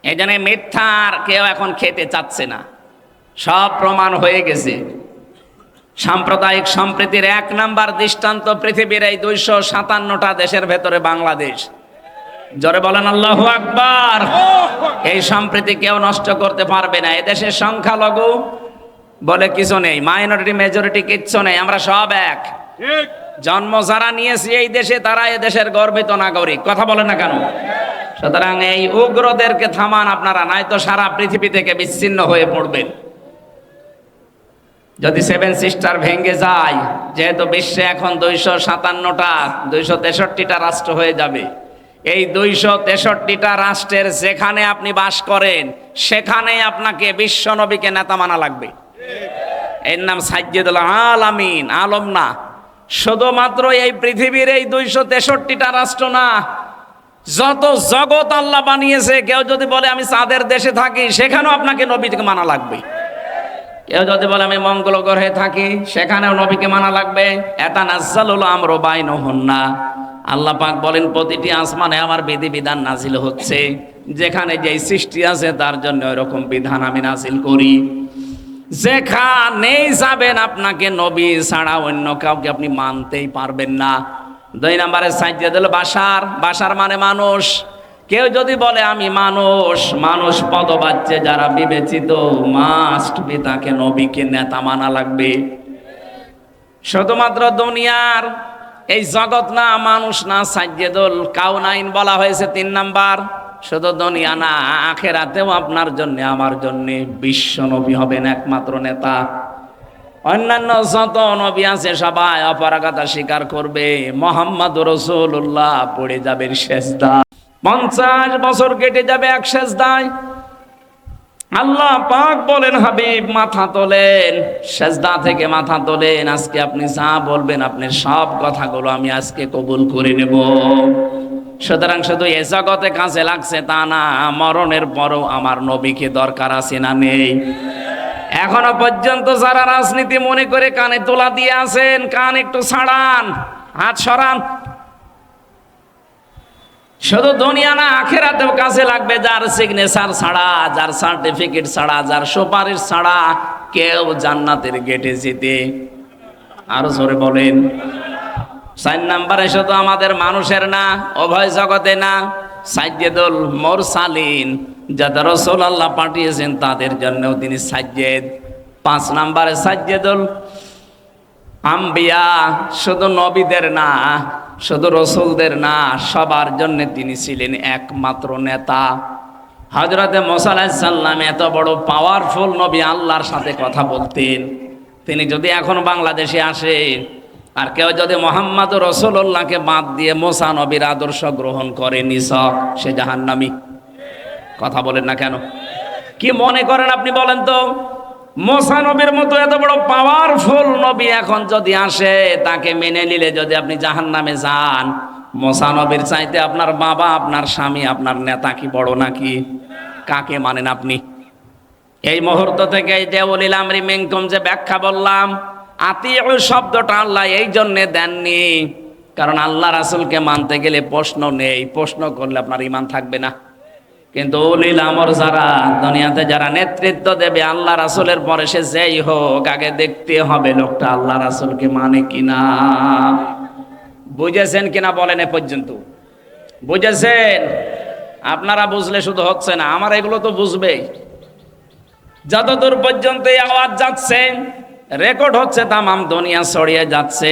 এই জন্য মিথ্যার কেউ এখন খেতে চাচ্ছে না, সব প্রমাণ হয়ে গেছে। সাম্প্রদায়িক সম্প্রীতির 1 নাম্বার দৃষ্টান্ত পৃথিবীর এই 257টা দেশের ভেতরে বাংলাদেশ। জোরে বলেন আল্লাহু আকবার। এই সম্প্রীতি কেউ নষ্ট করতে পারবে না। এদেশের সংখ্যালঘু বলে কিছু নেই, মাইনরিটি মেজরিটি কিচ্ছু নেই, আমরা সব এক। জন্ম যারা নিয়েছি এই দেশে তারা এদেশের গর্বিত নাগরিক, কথা বলে না কেন? সুতরাং এই উগ্রদেরকে থামান আপনারা, নাই তো সারা পৃথিবী থেকে বিচ্ছিন্ন হয়ে পড়বেন। যদি 7 সিস্টার ভেঙে যায়, যেহেতু বিশ্বে এখন 257টা 263টা রাষ্ট্র হয়ে যাবে, এই 263টা রাষ্ট্রের যেখানে আপনি বাস করেন সেখানে আপনাকে বিশ্ব নবীকে নেতা মানা লাগবে। এর নাম সাইয়্যিদুল আলামিন, আলম না। শুধুমাত্র এই পৃথিবীর এই 263টা রাষ্ট্র না, যত জগৎ আল্লাহ বানিয়েছে, কেউ যদি বলে আমি চাঁদের দেশে থাকি সেখানেও আপনাকে নবীকে মানা লাগবে। কেউ যদি বলে আমি মঙ্গল গ্রহে থাকি সেখানেও নবীকে মানা লাগবে। ইয়াতানাজ্জালুল আমরু বাইনাহুন্না, আল্লাহ পাক বলেন প্রতিটি আসমানে আমার বিধিবিধান নাজিল হচ্ছে, যেখানে যেই সৃষ্টি আছে তার জন্য ওইরকম বিধান আমি নাজিল করি। যেখানেই যাবেন আপনাকে নবী ছাড়া অন্য কাউকে আপনি মানতেই পারবেন না। 2 নম্বরে সাইয়্যিদুল বাশার, বাশার মানে মানুষ। কেউ যদি বলে আমি মানুষ, মানুষ পদবাচ্যে যারা বিবেচিত, মাস্ট বি তাকে নবীকে নেতা মানা লাগবে। শুধুমাত্র দুনিয়ার এই জগৎ না, মানুষ না, সাইয়্যিদুল কাউনাইন বলা হয়েছে 3 নাম্বার। শুধু দুনিয়া না, আখেরাতেও আপনার জন্য আমার জন্য বিশ্ব নবী হবেন একমাত্র নেতা। অন্যান্য যত নবী আছে সবাই অপারগতা স্বীকার করবে, মুহাম্মাদুর রাসূলুল্লাহ পড়ে যাবে সেজদা। 50 বছর কেটে যাবে এক সেজদায়। আল্লাহ পাক বলেন হাবিব মাথা তোলেন, সেজদা থেকে মাথা তোলেন, আজকে আপনি যা বলবেন আপনি সব কথাগুলো আমি আজকে কবুল করে নেব। সুতরাং শুধু এ জগতে কাজে লাগছে তা না, মরণের পরও আমার নবীকে দরকার আছে না নেই? এখনো পর্যন্ত যারা রাজনীতি মনে করে কানে তোলা দিয়ে আছেন, কান একটু ছাড়ান, হাত সরান। শুধু দুনিয়া না, আখেরাতেও কাজে লাগবে। যার সিগনেচার ছাড়া, যার সার্টিফিকেট ছাড়া, যার সুপারিশ ছাড়া কেউ জান্নাতের গেটে যেতে, আরো জোরে বলেন। 4 নম্বরে শুধু আমাদের মানুষের না, উভয় জগতে না, সাইয়্যিদুল মুরসালিন, যাদের রাসূল আল্লাহ পাঠিয়েছেন তাদের জন্যও তিনি সাইয়্যিদ। 5 নম্বরে সাইয়্যিদুল আম্বিয়া, শুধু নবীদের না, শুধু রসুলদের না, সবার জন্য তিনি ছিলেন একমাত্র নেতা। হযরতে মুসা আলাইহিস সালাম এত বড় পাওয়ারফুল নবী, আল্লাহর সাথে কথা বলতেন। তিনি যদি এখন বাংলাদেশে আসেন আর কেউ যদি মুহাম্মদুর রাসূলুল্লাহকে বাদ দিয়ে মুসা নবীর আদর্শ গ্রহণ করে নিছক, সে জাহান্নামী। কথা বলেন না কেন? কি মনে করেন আপনি বলেন তো? মুসা নবীর মতো এত বড় পাওয়ারফুল নবী এখন যদি আসে, তাকে মেনে নিলে যদি আপনি জাহান্নামে যান, মুসা নবীর চাইতে আপনার বাবা, আপনার স্বামী, আপনার নেতা কি বড় নাকি? কাকে মানেন আপনি? এই মুহূর্ত থেকে যে উলিল আমরি মিনকুম যে ব্যাখ্যা বললাম, আতিউ শব্দটা আল্লাহ এই জন্যে দেননি, কারণ আল্লাহ রাসূলকে মানতে গেলে প্রশ্ন নেই, প্রশ্ন করলে আপনার ঈমান থাকবে না। কিন্তু উলিল আমর যারা দুনিয়াতে যারা নেতৃত্ব দেবে আল্লাহ রাসূলের পরে সে যেই হোক, আগে দেখতে হবে লোকটা আল্লাহ রাসূলকে মানে কিনা। বুঝেছেন কিনা বলেন এ পর্যন্ত? বুঝেছেন? আপনারা বুঝলে শুধু হচ্ছে না, আমার এগুলো তো বুঝবেই। যতদূর পর্যন্ত এই আওয়াজ যাচ্ছে, রেকর্ড হচ্ছে, তামাম দুনিয়া ছড়িয়ে যাচ্ছে,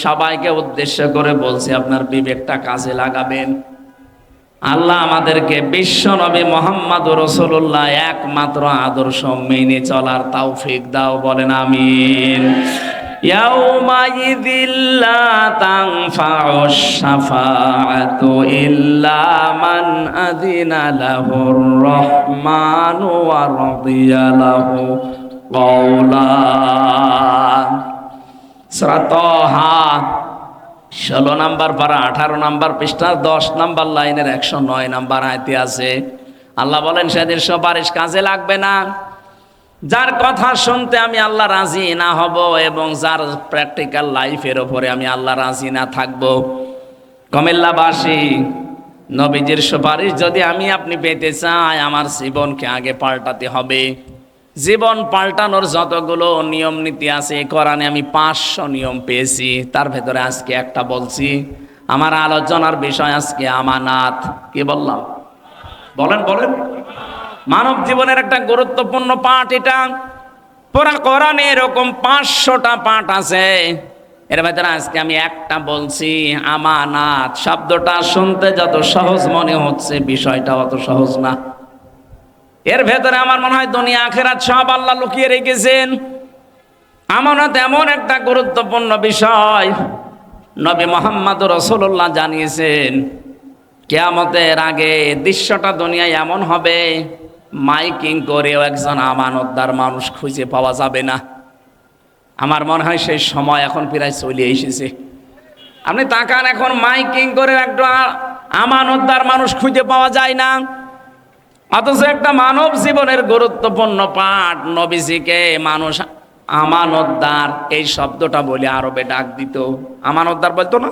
সবাইকে উদ্দেশ্য করে বলছি আপনার বিবেকটা কাজে লাগাবেন। আল্লাহ আমাদেরকে বিশ্ব নবী মুহাম্মদুর রাসূলুল্লাহ একমাত্র আদর্শ মেনে চলার তৌফিক দাও, বলেন আমিন। ইয়াউমাইযিল লা তানফাউশ শাফাআতু ইল্লা মান আযিনা লাহুর রাহমানু ওয়া রাদিয়া লাহু কওলা। সূরা তাহা 16 নম্বর পারা 18 নম্বর পৃষ্ঠার 10 নম্বর লাইনের 109 নম্বর আয়াতে আছে। আল্লাহ বলেন সেদিন সুপারিশ কাজে লাগবে না, যার কথা শুনতে আমি আল্লাহ রাজি না হব এবং যার প্র্যাকটিক্যাল লাইফের উপরে আমি আল্লাহ রাজি না থাকব। কুমিল্লাবাসী, নবীজির সুপারিশ যদি আমি আপনি পেতে চাই, আমার জীবনকে আগে পাল্টাতে হবে। জীবন পাল্টানোর যতগুলো নিয়ম নীতি আছে কোরআনে আমি 500 নিয়ম পেয়েছি, তার ভেতরে আজকে একটা বলছি। আমার আলোচনার বিষয় আজকে আমানাত। কি বললাম? বলেন বলেন। মানব জীবনের একটা গুরুত্বপূর্ণ পাঠ এটা। পুরা কোরআনে এরকম 500টা পাঠ আছে, এর ভেতরে আজকে আমি একটা বলছি, আমানাত। শব্দটা শুনতে যত সহজ মনে হচ্ছে, বিষয়টা অত সহজ না। এর ভেতরে আমার মনে হয় দুনিয়া আখিরাত সব আল্লাহ লুকিয়ে রেখেছেন। আমানত এমন একটা গুরুত্বপূর্ণ বিষয়, নবী মুহাম্মদুর রাসূলুল্লাহ জানিয়েছেন কিয়ামতের আগে দৃশ্যটা দুনিয়ায় এমন হবে, মাইকিং করেও একজন আমানতদার মানুষ খুঁজে পাওয়া যাবে না। আমার মনে হয় সেই সময় এখন প্রায় চলে এসেছে। আপনি তাকান, এখন মাইকিং করে একটা আমানতদার মানুষ খুঁজে পাওয়া যায় না। অথচ একটা মানব জীবনের গুরুত্বপূর্ণ পাঠ, নবীজিকে মানুষ আমানতদার এই শব্দটা বলে আরবে ডাক দিত। আমানতদার বলতো না,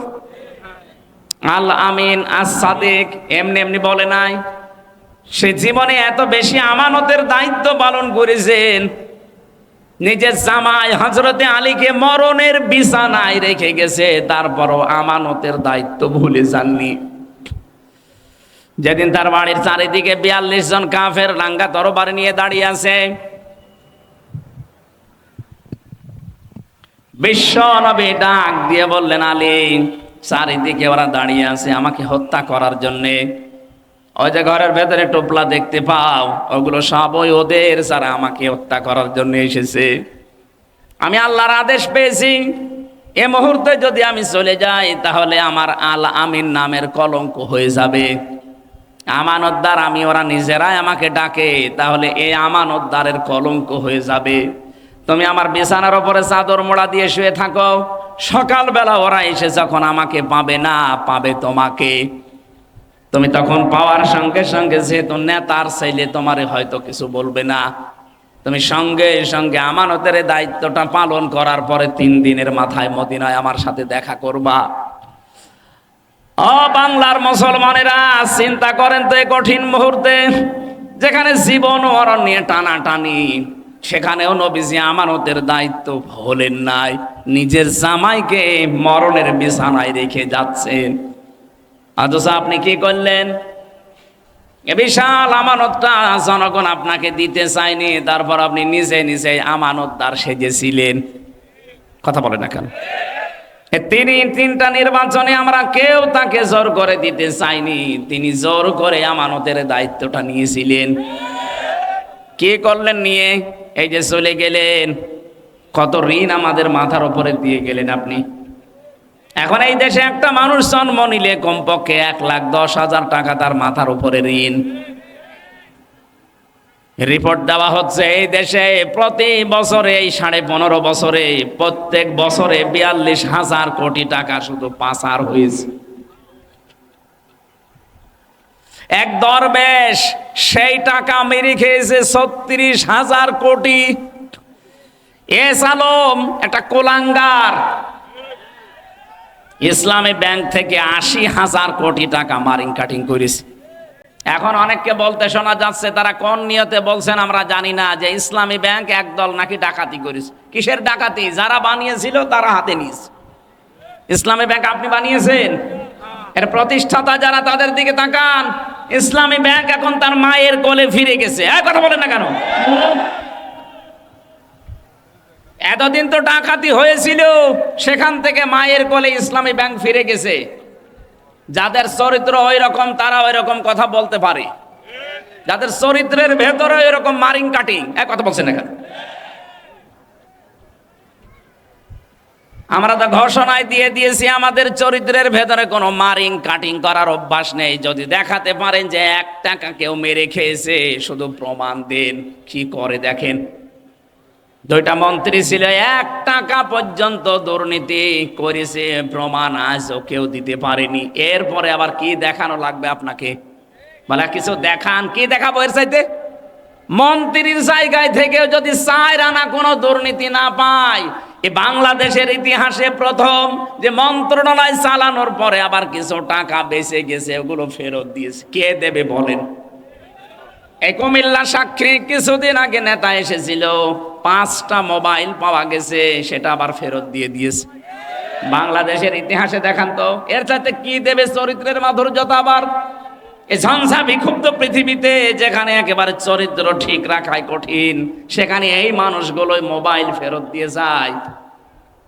আল আমিন, আস সাদিক, এমনি এমনি বলে নাই। সে জীবনে এত বেশি আমানতের দায়িত্ব পালন করেছেন, নিজের জামাই হযরতে আলীকে মরণের বিছানায় রেখে গেছে, তারপরও আমানতের দায়িত্ব ভুলে যাননি। যেদিন তার বাড়ির চারিদিকে 42 জন কাফের রাঙ্গা তরবারি নিয়ে দাঁড়িয়ে আছে, বিশ্ব নবী ডাক দিয়ে বললেন, আলী, চারিদিকে ওরা দাঁড়িয়ে আছে আমাকে হত্যা করার জন্যে। ওই যে ঘরের ভেতরে টোপলা দেখতে পাও, ওগুলো সব ওই ওদের, যারা আমাকে হত্যা করার জন্য এসেছে। আমি আল্লাহর আদেশ পেয়েছি, এ মুহূর্তে যদি আমি চলে যাই তাহলে আমার আল আমিন নামের কলঙ্ক হয়ে যাবে। আমানতদার আমি, ওরা নিজেরাই আমাকে ডাকে, তাহলে এই আমানতদারের কলঙ্ক হয়ে যাবে। তুমি আমার বিছানার উপরে চাদর মোড়া দিয়ে শুয়ে থাকো, সকালবেলা ওরা এসে যখন আমাকে পাবে না, পাবে তোমাকে। তুমি তখন পাওয়ার সঙ্গে সঙ্গে, যেহেতু নেতার ছেলে, তোমারে হয়তো কিছু বলবে না। তুমি সঙ্গে সঙ্গে আমানতের দায়িত্বটা পালন করার পরে 3 দিনের মাথায় মদিনায় আমার সাথে দেখা করবা। ও বাংলার মুসলমানেরা, চিন্তা করেন তো, এই কঠিন মুহূর্তে যেখানে জীবন মরণ নিয়ে টানাটানি, সেখানেও নবীজি আমানতের দায়িত্ব ভোলেন নাই। নিজের জামাইকে মরণের বিছানায় রেখে যাচ্ছেন, অথচ আপনি কি করলেন? এ বিশাল আমানতটা জনগণ আপনাকে দিতে চায়নি, তারপর আপনি নিজে নিজে আমানতদার সেজেছিলেন। কথা বলে না কেন? তিনটা নির্বাচনে আমরা কেউ তাকে জোর করে দিতে চাইনি, তিনি জোর করে আমানতের দায়িত্বটা নিয়েছিলেন। কি করলেন নিয়ে? এই যে চলে গেলেন, কত ঋণ আমাদের মাথার উপরে দিয়ে গেলেন আপনি। এখন এই দেশে একটা মানুষ জন্ম নিলে কমপক্ষে 1,10,000 টাকা তার মাথার উপরে ঋণ। রিপোর্ট দেওয়া হচ্ছে এই দেশে প্রতি বছরে, এই 15.5 বছরে, প্রত্যেক বছরে 42,000 কোটি টাকা শুধু পাচার হয়েছে। এক দরবেশ সেই টাকা মেরে খেয়েছে 36,000 কোটি। এস আলম একটা কোলাঙ্গার ইসলামী ব্যাংক থেকে ৮০,০০০ কোটি টাকা মারিং কাটিং করেছে। এখন অনেককে বলতে শোনা যাচ্ছে, তারা কোন নিয়তে বলছেন আমরা জানি না, যে ইসলামী ব্যাংক একদল নাকি ডাকাতি করেছে। কিসের ডাকাতি? যারা বানিয়েছিল তারা হাতে নিয়েছে। ইসলামী ব্যাংক আপনি বানিয়েছেন? এর প্রতিষ্ঠাতা যারা, তাদের দিকে তাকান। ইসলামী ব্যাংক এখন তার মায়ের কোলে ফিরে গেছে। কথা বলেন না কেন? এতদিন তো ডাকাতি হয়েছিল, সেখান থেকে মায়ের কোলে ইসলামী ব্যাংক ফিরে গেছে। যাদের চরিত্র ওই রকম তারা ওই রকম কথা বলতে পারে, যাদের চরিত্রের ভেতরে ওই রকম মারিং কাটিং। কথা বলছেন না কেন? আমরা তো ঘোষণায় দিয়ে দিয়েছি আমাদের চরিত্রের ভেতরে কোনো মারিং কাটিং করার অভ্যাস নেই। যদি দেখাতে পারেন যে 1 টাকা কেউ মেরে খেয়েছে, শুধু প্রমাণ দেন। কি করে দেখেন। 2টা মন্ত্রী ছিল, 1 টাকা পর্যন্ত দুর্নীতি করেছে, প্রমাণ আজও কেউ দিতে পারেনি। এরপরে আবার কি দেখানো লাগবে আপনাকে? বলে কিছু দেখান। কি দেখাবো এর চাইতে? মন্ত্রীর জায়গায় থেকেও যদি 4 আনা কোনো দুর্নীতি না পায়, এই বাংলাদেশের ইতিহাসে প্রথম যে মন্ত্রণালয় চালানোর পরে আবার কিছু টাকা বেঁচে গেছে, ওগুলো ফেরত দিয়েছে। কে দেবে বলেন? এই কুমিল্লা সাক্ষী কিছুদিন আগে নেতা এসেছিল, 5টা মোবাইল পাওয়া গেছে, সেটা আবার ফেরত দিয়ে দিয়েছে। বাংলাদেশের ইতিহাসে দেখান তো এর চাইতে কি দেবে চরিত্রের মাধুর্যতা? আবার এই ঝঞ্ঝা বিক্ষুব্ধ পৃথিবীতে, যেখানে একেবারে চরিত্র ঠিক রাখাই কঠিন, সেখানে এই মানুষগুলোই মোবাইল ফেরত দিয়ে যায়।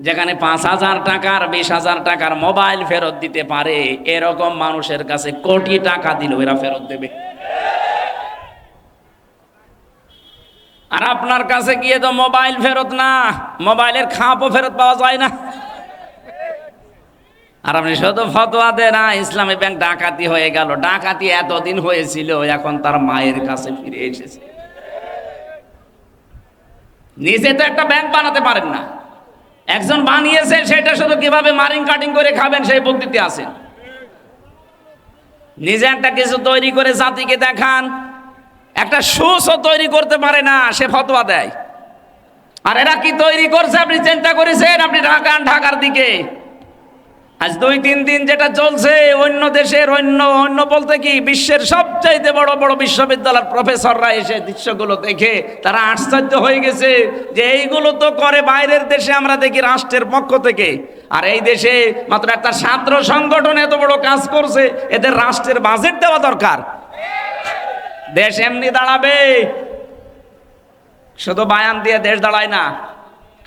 যেখানে 5,000 টাকার 20,000 টাকার মোবাইল ফেরত দিতে পারে, এরকম মানুষের কাছে কোটি টাকা দিলেও এরা ফেরত দেবে। আর আপনার কাছে গিয়ে তো মোবাইল ফেরত না, মোবাইলের খাপও ফেরত পাওয়া যায় না। আর আপনি শুধু ফতোয়া দেন, না ইসলামী ব্যাংক ডাকাতি হয়ে গেল। ডাকাতি এতদিন হয়েছিল, এখন তার মায়ের কাছে ফিরে এসেছে। নিজে তো একটা ব্যাংক বানাতে পারেন না, একজন বানিয়েছে, সেটা শুধু কিভাবে মারিং কাটিং করে খাবেন সেই পদ্ধতি আছে। নিজে একটা কিছু তৈরি করে জাতিকে দেখান। একটা সুসও তৈরি করতে পারে না, সে ফতোয়া দেয়। আর এরা কি তৈরি করছে আপনি চিন্তা করেছেন? আপনি ঢাকার দিকে আজ 2-3 দিন যেটা চলছে, অন্য দেশের অন্য বলতে কি বিশ্বের সবচাইতে বড় বড় বিশ্ববিদ্যালয়ের প্রফেসররা এসে দৃশ্যগুলো দেখে তারা আশ্চর্য হয়ে গেছে যে এইগুলো তো করে বাইরের দেশে, আমরা দেখি রাষ্ট্রের পক্ষ থেকে। আর এই দেশে মাত্র একটা ছাত্র সংগঠন এত বড় কাজ করছে, এদের রাষ্ট্রের বাজেট দেওয়া দরকার। দেশ এমনি দাঁড়াবে? শুধু বায়ান দিয়ে দেশ দাঁড়ায় না,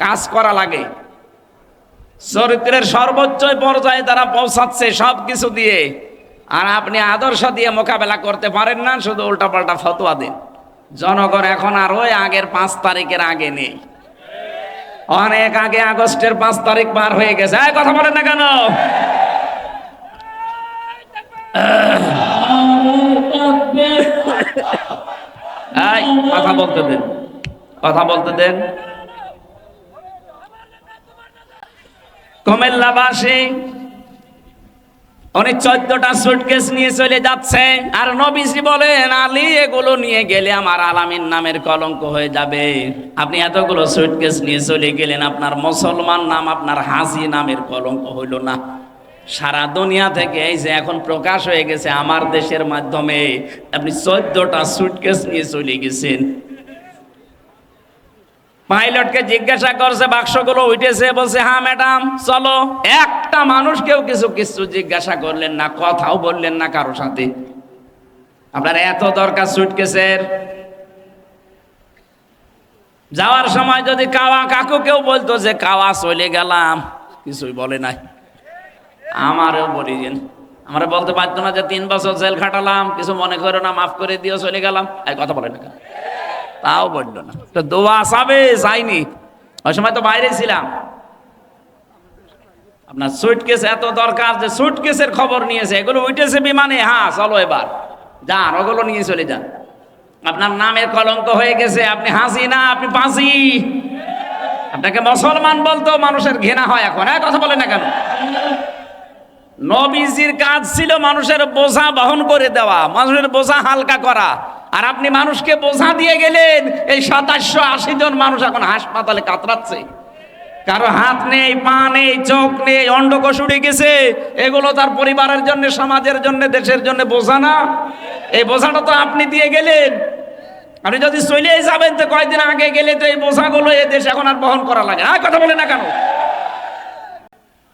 কাজ করা লাগে। চরিত্রের সর্বোচ্চ পর্যায়ে তারা পৌঁছাচ্ছে সবকিছু দিয়ে। আর আপনি আদর্শ দিয়ে মোকাবেলা করতে পারেন না, শুধু উল্টাপাল্টা ফতোয়া দেন। জনগণ এখন আর ওই আগের 5 তারিখের আগে নেই, অনেক আগে আগস্টের 5 তারিখ পার হয়ে গেছে। কথা বলেন না কেন? কথা বলতে দেন, কথা বলতে দেন। কুমিল্লাবাসী উনি 14টা সুটকেস নিয়ে চলে যাচ্ছে, আর নবীজি বলেন, আলী এগুলো নিয়ে গেলে আমার আলামিন নামের কলঙ্ক হয়ে যাবে। আপনি এতগুলো সুটকেস নিয়ে চলে গেলেন, আপনার মুসলমান নাম, আপনার হাজি নামের কলঙ্ক হইল না? সারা দুনিয়া থেকে এই যে এখন প্রকাশ হয়ে গেছে আমার দেশের মাধ্যমে, আপনি 14টা সুটকেস নিয়ে চলে গেছেন। পাইলটকে জিজ্ঞাসা করছে, বাক্সগুলো উঠেছে? বলছে হ্যাঁ ম্যাডাম, চলো। একটা মানুষ কেউ কিছু জিজ্ঞাসা করলেন না, কথাও বললেন না কারো সাথে। আপনার এত দরকার সুটকেসের? যাওয়ার সময় যদি কাকু কেউ বলতো যে কাওয়া চলে গেলাম, কিছুই বলে নাই। আমারও বলিছেন, আমরা বলতে পারতো না যে 3 বছর জেল খাটালাম, কিছু মনে করো না, মাফ করে দিও, চলে গেলাম? এই কথা বলে না, তাও বললো না। তো দোয়া চাবে, যাইনি, ওই সময় তো বাইরে ছিলাম। আপনার সুটকেস এত দরকার যে সুটকেসের খবর নিয়েছে, এগুলো উঠেছে বিমানে, হ্যাঁ চলো এবার যান, ওগুলো নিয়ে চলে যান। আপনার নামের কলঙ্ক হয়ে গেছে, আপনি হাসি না, আপনি পাঁচি। আপনাকে মুসলমান বলতো মানুষের ঘৃণা হয় এখন। কথা বলে না কেন? নবীজির কাজ ছিল মানুষের বোঝা বহন করে দেওয়া, মানুষের বোঝা হালকা করা। আর আপনি মানুষকে বোঝা দিয়ে গেলেন। এই 2780 জন মানুষ এখন হাসপাতালে কাতরাচ্ছে, কারো হাত নেই, পা নেই, চোখ নেই, অন্ডকোষ উঠে গেছে। এগুলো তার পরিবারের জন্য, সমাজের জন্য, দেশের জন্য বোঝা না? এই বোঝাটা তো আপনি দিয়ে গেলেন। আপনি যদি চলে যাবেন তো কয়েকদিন আগে গেলে তো এই বোঝাগুলো এই দেশ এখন আর বহন করা লাগে না। কথা বলে না কেন?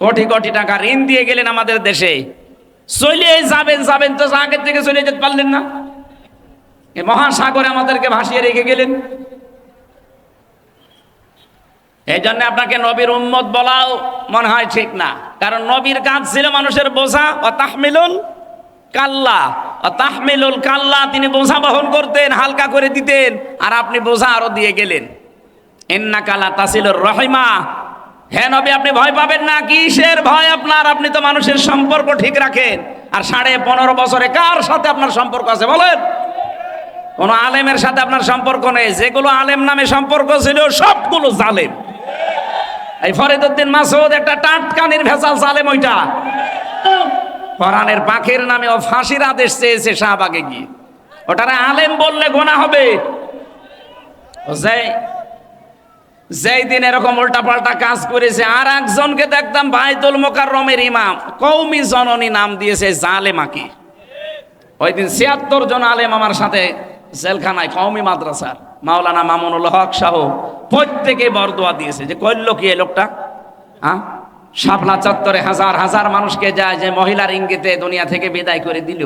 কোটি কোটি টাকা ঋণ দিয়ে গেলেন আমাদের দেশে, চলে যাবেন তো আগের থেকে চলে যেতে পারলেন না? এই মহাসাগরে আমাদেরকে ভাসিয়ে রেখে গেলেন। এই জন্য আপনাকে নবীর উম্মত বলাও মনে হয় ঠিক না, কারণ নবীর কাজ ছিল মানুষের বোঝা। ও তাহমিলুল কাল্লা, ও তাহমিলুল কাল্লা, তিনি বোঝা বহন করতেন, হালকা করে দিতেন, আর আপনি বোঝা আরো দিয়ে গেলেন। ইন্নাকা লা তাসিলুর রহিমা, হে নবী আপনি ভয় পাবেন না। কিসের ভয় আপনার? আপনি তো মানুষের সম্পর্ক ঠিক রাখেন। আর 15.5 বছরে কার সাথে আপনার সম্পর্ক আছে বলেন? কোন আলেমের সাথে আপনার সম্পর্ক নেই। যেগুলো আলেম নামে সম্পর্ক ছিল সবগুলো জালেম। এই ফরিদউদ্দিন মাসউদ একটা টাটকানির ভেজাল জালেম। ওইটা কোরআনের পাখির নামে ও ফাঁসির আদেশ চেয়েছে শাহবাগে গিয়ে। ওটারে আলেম বললে গোনা হবে। যেই দিন এরকম উল্টাপাল্টা কাজ করেছে, আর একজনকে দেখতাম বাইতুল মোকাররমের ইমাম, কওমি জননী নাম দিয়েছে জালেমাকে। ওই দিন 76 জন আলেম আমার সাথে জেলখানায়, কওমি মাদ্রাসার মাওলানা মামুনুল হক সহ প্রত্যেকে বরদোয়া দিয়েছে। যে কইল কি এই লোকটা? শাপলা চত্বরে হাজার হাজার মানুষকে যায় যে মহিলার ইঙ্গিতে দুনিয়া থেকে বিদায় করে দিল।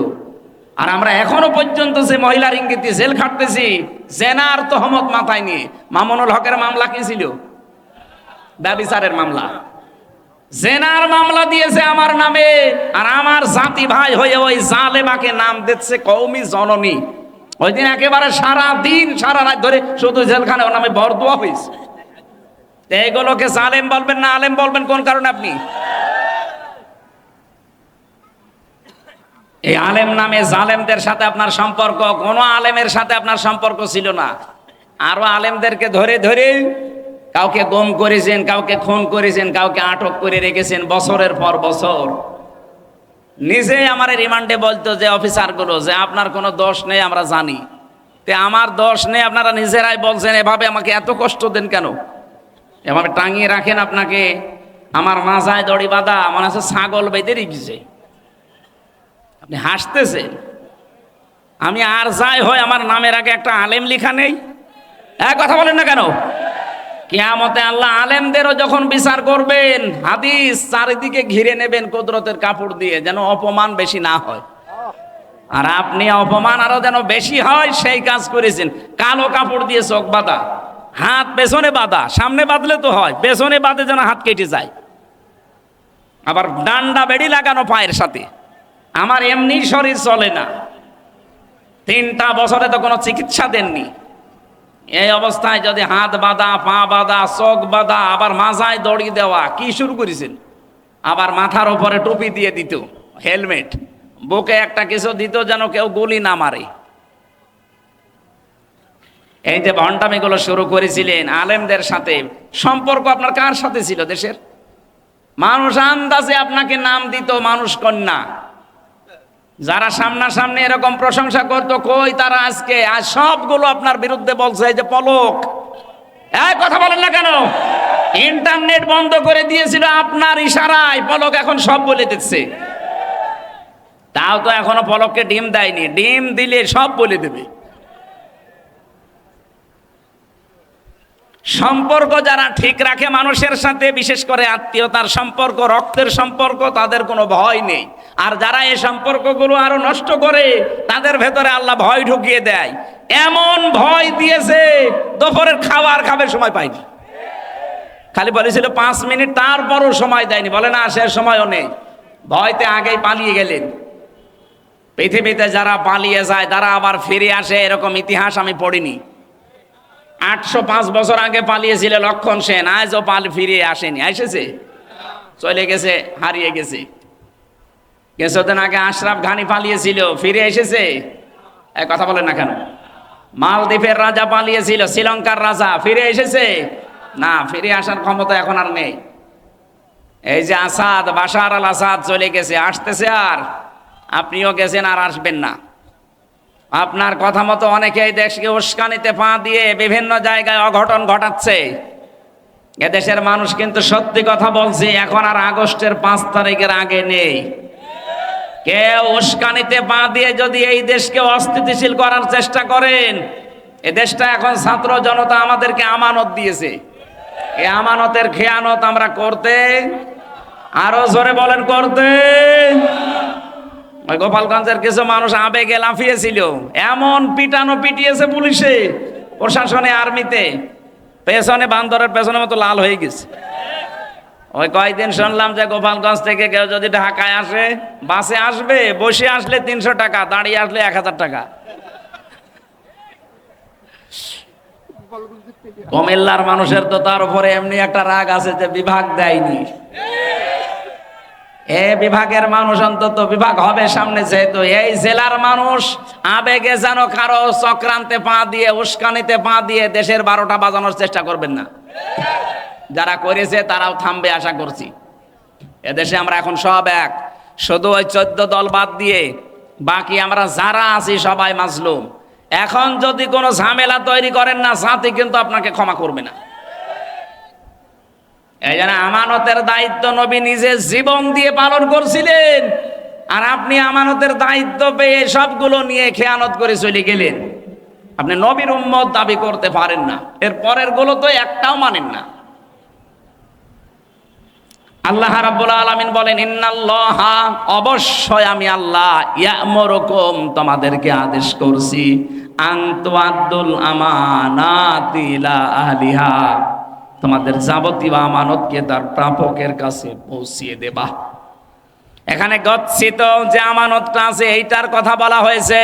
আর আমরা এখনো পর্যন্ত যে মহিলার ইঙ্গিতে জেল খাটতেছি, জেনার তহমত মাথায় নিয়ে। মামুনুল হকের মামলা কি ছিল? ব্যভিচারের মামলা। জেনার মামলা দিয়েছে আমার নামে, আর আমার জাতি ভাই হয়ে ওই জালেমাকে নাম দিচ্ছে কওমি জননী। ওই দিন একেবারে সারা দিন সারা রাত ধরে শুধু জেলখানে ওর নামে বরদোয়া হয়েছে। এইগুলোকে জালেম বলবেন না আলেম বলবেন কোন কারণে আপনি? এই আলেম নামে জালেমদের সাথে আপনার সম্পর্ক, কোন আলেমের সাথে আপনার সম্পর্ক ছিল না। আরো আলেমদেরকে ধরে ধরে কাউকে গুম করেছেন, কাউকে খুন করেছেন, কাউকে আটক করে রেখেছেন বছরের পর বছর। নিজে আমার রিমান্ডে বলতো যে অফিসারগুলো যে আপনার কোনো দোষ নেই, আমরা জানি। তে আমার দোষ নেই, আপনারা নিজেরাই বলছেন, এভাবে আমাকে এত কষ্ট দেন কেন? এভাবে টাঙিয়ে রাখেন আপনাকে। আমার মাথায় দড়ি বাঁধা, মনে হচ্ছে ছাগল বেঁধে রেখেছে। আপনি হাসতেছেন। আমি আর যাই হয় আমার নামের আগে একটা আলেম লেখা নেই। এক কথা বলেন না কেন? কিয়ামতে আল্লাহ আলেমদেরও যখন বিচার করবেন, হাদিস চারিদিকে ঘিরে নেবেন কুদরতের কাপড় দিয়ে, যেন অপমান বেশি না হয়। আর আপনি অপমান আরো যেন বেশি হয় সেই কাজ করেছেন। কালো কাপড় দিয়ে চোখ বাঁধা, হাত পেছনে বাঁধা, সামনে বাঁধলে তো হয়, পেছনে বাঁধে যেন হাত কেটে যায়। আবার ডান্ডা বেড়ি লাগানো পায়ের সাথে। আমার এমনি শরীর চলে না, 3টা বছরে তো কোনো চিকিৎসা দেননি। এই অবস্থায় যদি হাত বাঁধা, পা বাঁধা, চোখ বাঁধা, আবার মাথায় দড়ি দেওয়া, কি শুরু করেছেন? আবার মাথার উপরে টুপি দিয়ে দিত, হেলমেট, বুকে একটা কিছু দিত যেন কেউ গুলি না মারে। এই যে ভণ্ডামিগুলো শুরু করেছিলেন আলেমদের সাথে, সম্পর্ক আপনার কার সাথে ছিল? দেশের মানুষ আন্দাজে আপনাকে নাম দিত মানুষ কন্যা। যারা সামনাসামনি এরকম প্রশংসা করতো, কই তারা আজকে? আজ সবগুলো আপনার বিরুদ্ধে বলছে। এই যে পলক, এক কথা বলেন না কেন? ইন্টারনেট বন্ধ করে দিয়েছিল আপনার ইশারায়, পলক এখন সব বলে দিচ্ছে। তাও তো এখনো পলককে ডিম দেয়নি, ডিম দিলে সব বলে দেবে। সম্পর্ক যারা ঠিক রাখে মানুষের সাথে, বিশেষ করে আত্মীয়তার সম্পর্ক, রক্তের সম্পর্ক, তাদের কোনো ভয় নেই। আর যারা এই সম্পর্কগুলো আরো নষ্ট করে, তাদের ভেতরে আল্লাহ ভয় ঢুকিয়ে দেয়। এমন ভয় দিয়েছে দুপুরের খাবার খাবে সময় পায়নি। খালি বলেছিল 5 মিনিট, তারপরও সময় দেয়নি। বলে না সে সময়ও নেই, ভয়তে আগেই পালিয়ে গেলেন। পৃথিবীতে যারা পালিয়ে যায় তারা আবার ফিরে আসে, এরকম ইতিহাস আমি পড়িনি। 805 বছর আগে পালিয়েছিল লক্ষণ সেন, আজও ফিরে আসেনি। এসেছে, চলে গেছে, হারিয়ে গেছে। কিছুদিন আগে আশরাফ ঘানি পালিয়েছিল, ফিরে এসেছে? এক কথা বলেন না কেন? মালদ্বীপের রাজা পালিয়েছিল, শ্রীলঙ্কার রাজা, ফিরে এসেছে? না, ফিরে আসার ক্ষমতা এখন আর নেই। এই যে আসাদ, বাশার আল আসাদ চলে গেছে, আসতেছে আর? আপনিও গেছেন আর আসবেন না। আপনার কথা মতো অনেকেই দেশকে উস্কানিতে পা দিয়ে বিভিন্ন জায়গায় অঘটন ঘটাচ্ছে। এদেশের মানুষ কিন্তু সত্যি কথা বলছি, এখন আর আগস্টের 5 তারিখের আগে নেই। কেউ উস্কানিতে পা দিয়ে যদি এই দেশকে অস্থিতিশীল করার চেষ্টা করেন, এ দেশটা এখন ছাত্র জনতা আমাদেরকে আমানত দিয়েছে, এই আমানতের খেয়ানত আমরা করতে, আরো জোরে বলেন করতে। ওই গোপালগঞ্জের কিছু মানুষ আবেগে লাফিয়েছিল, এমন পিটানো পিটিয়েছে পুলিশে, প্রশাসনে, আর্মিতে, পেছনে বান্দরের পেছনের মতো লাল হয়ে গেছে। ওই কয়েকদিন শুনলাম যে গোপালগঞ্জ থেকে কেউ যদি ঢাকায় আসে, বাসে আসবে, বসে আসলে 300 টাকা, দাঁড়িয়ে আসলে 1000 টাকা। কুমিল্লার মানুষের তো তার উপরে এমনি একটা রাগ আছে যে বিভাগ দেয়নি। এ বিভাগের মানুষ অন্তত বিভাগ হবে সামনে, যেহেতু এই জেলার মানুষ আবেগে যেন কারো চক্রান্তে পা দিয়ে, উস্কানিতে পা দিয়ে দেশের 12টা বাজানোর চেষ্টা করবেন না। যারা করেছে তারাও থামবে আশা করছি। এদেশে আমরা এখন সব এক, শুধু ওই 14 দল বাদ দিয়ে বাকি আমরা যারা আছি সবাই মাজলুম। এখন যদি কোনো ঝামেলা তৈরি করেন না, জাতি কিন্তু আপনাকে ক্ষমা করবে না। এই জন্য আমানতের দায়িত্ব নবী নিজে জীবন দিয়ে পালন করছিলেন, আর আপনি আমানতের দায়িত্ব পেয়ে সবগুলো নিয়ে খেয়ানত করে চলে গেলেন। আপনি নবীর উম্মত দাবি করতে পারেন না, এর পরের গুলো তো একটাও মানেন না। আল্লাহ রাব্বুল আলামিন বলেন, ইন্নাল্লাহা, অবশ্যই আমি আল্লাহ, ইয়া'মুরুকুম, তোমাদেরকে আদেশ করছি, আন তুআদ্দুল আমানাতি ইলা আহলিহা, তোমাদের যাবতীয় আমানতকে তার প্রাপকের কাছে পৌঁছিয়ে দেবা। এখানে গচ্ছিত যে আমানতটা আছে এইটার কথা বলা হয়েছে।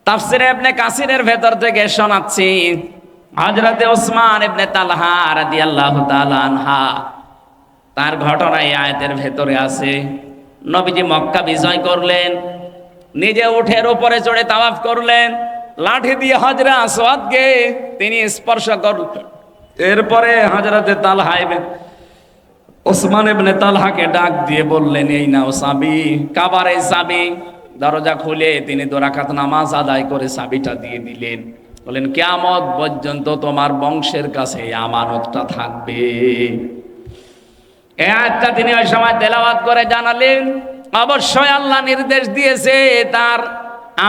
তাফসিরে ইবনে কাসিরের ভেতর থেকে শোনাচ্ছি, হযরতে ওসমান ইবনে তালহা রাদিয়াল্লাহু তাআলা আনহা, তার ঘটনা এই আয়াতের ভেতরে আছে। নবীজি মক্কা বিজয় করলেন, নিজে উঠের উপরে চড়ে তাওয়াফ করলেন, লাঠি দিয়ে হজরে আসওয়াদকে তিনি স্পর্শ করলেন। এরপরে হযরতে তালহা ওসমান ইবনে তালহাকে ডাক দিয়ে বললেন, এই নাও চাবি, কাবার এই চাবি। দরজা খুলে তিনি 2 রাকাত নামাজ আদায় করে চাবিটা দিয়ে দিলেন। বলেন, কিয়ামত পর্যন্ত তোমার বংশের কাছে এই আমানতটা থাকবে। এই আয়াতটা তিনি ওই সময় তেলাওয়াত করে জানালেন, অবশ্যই আল্লাহ নির্দেশ দিয়েছে তার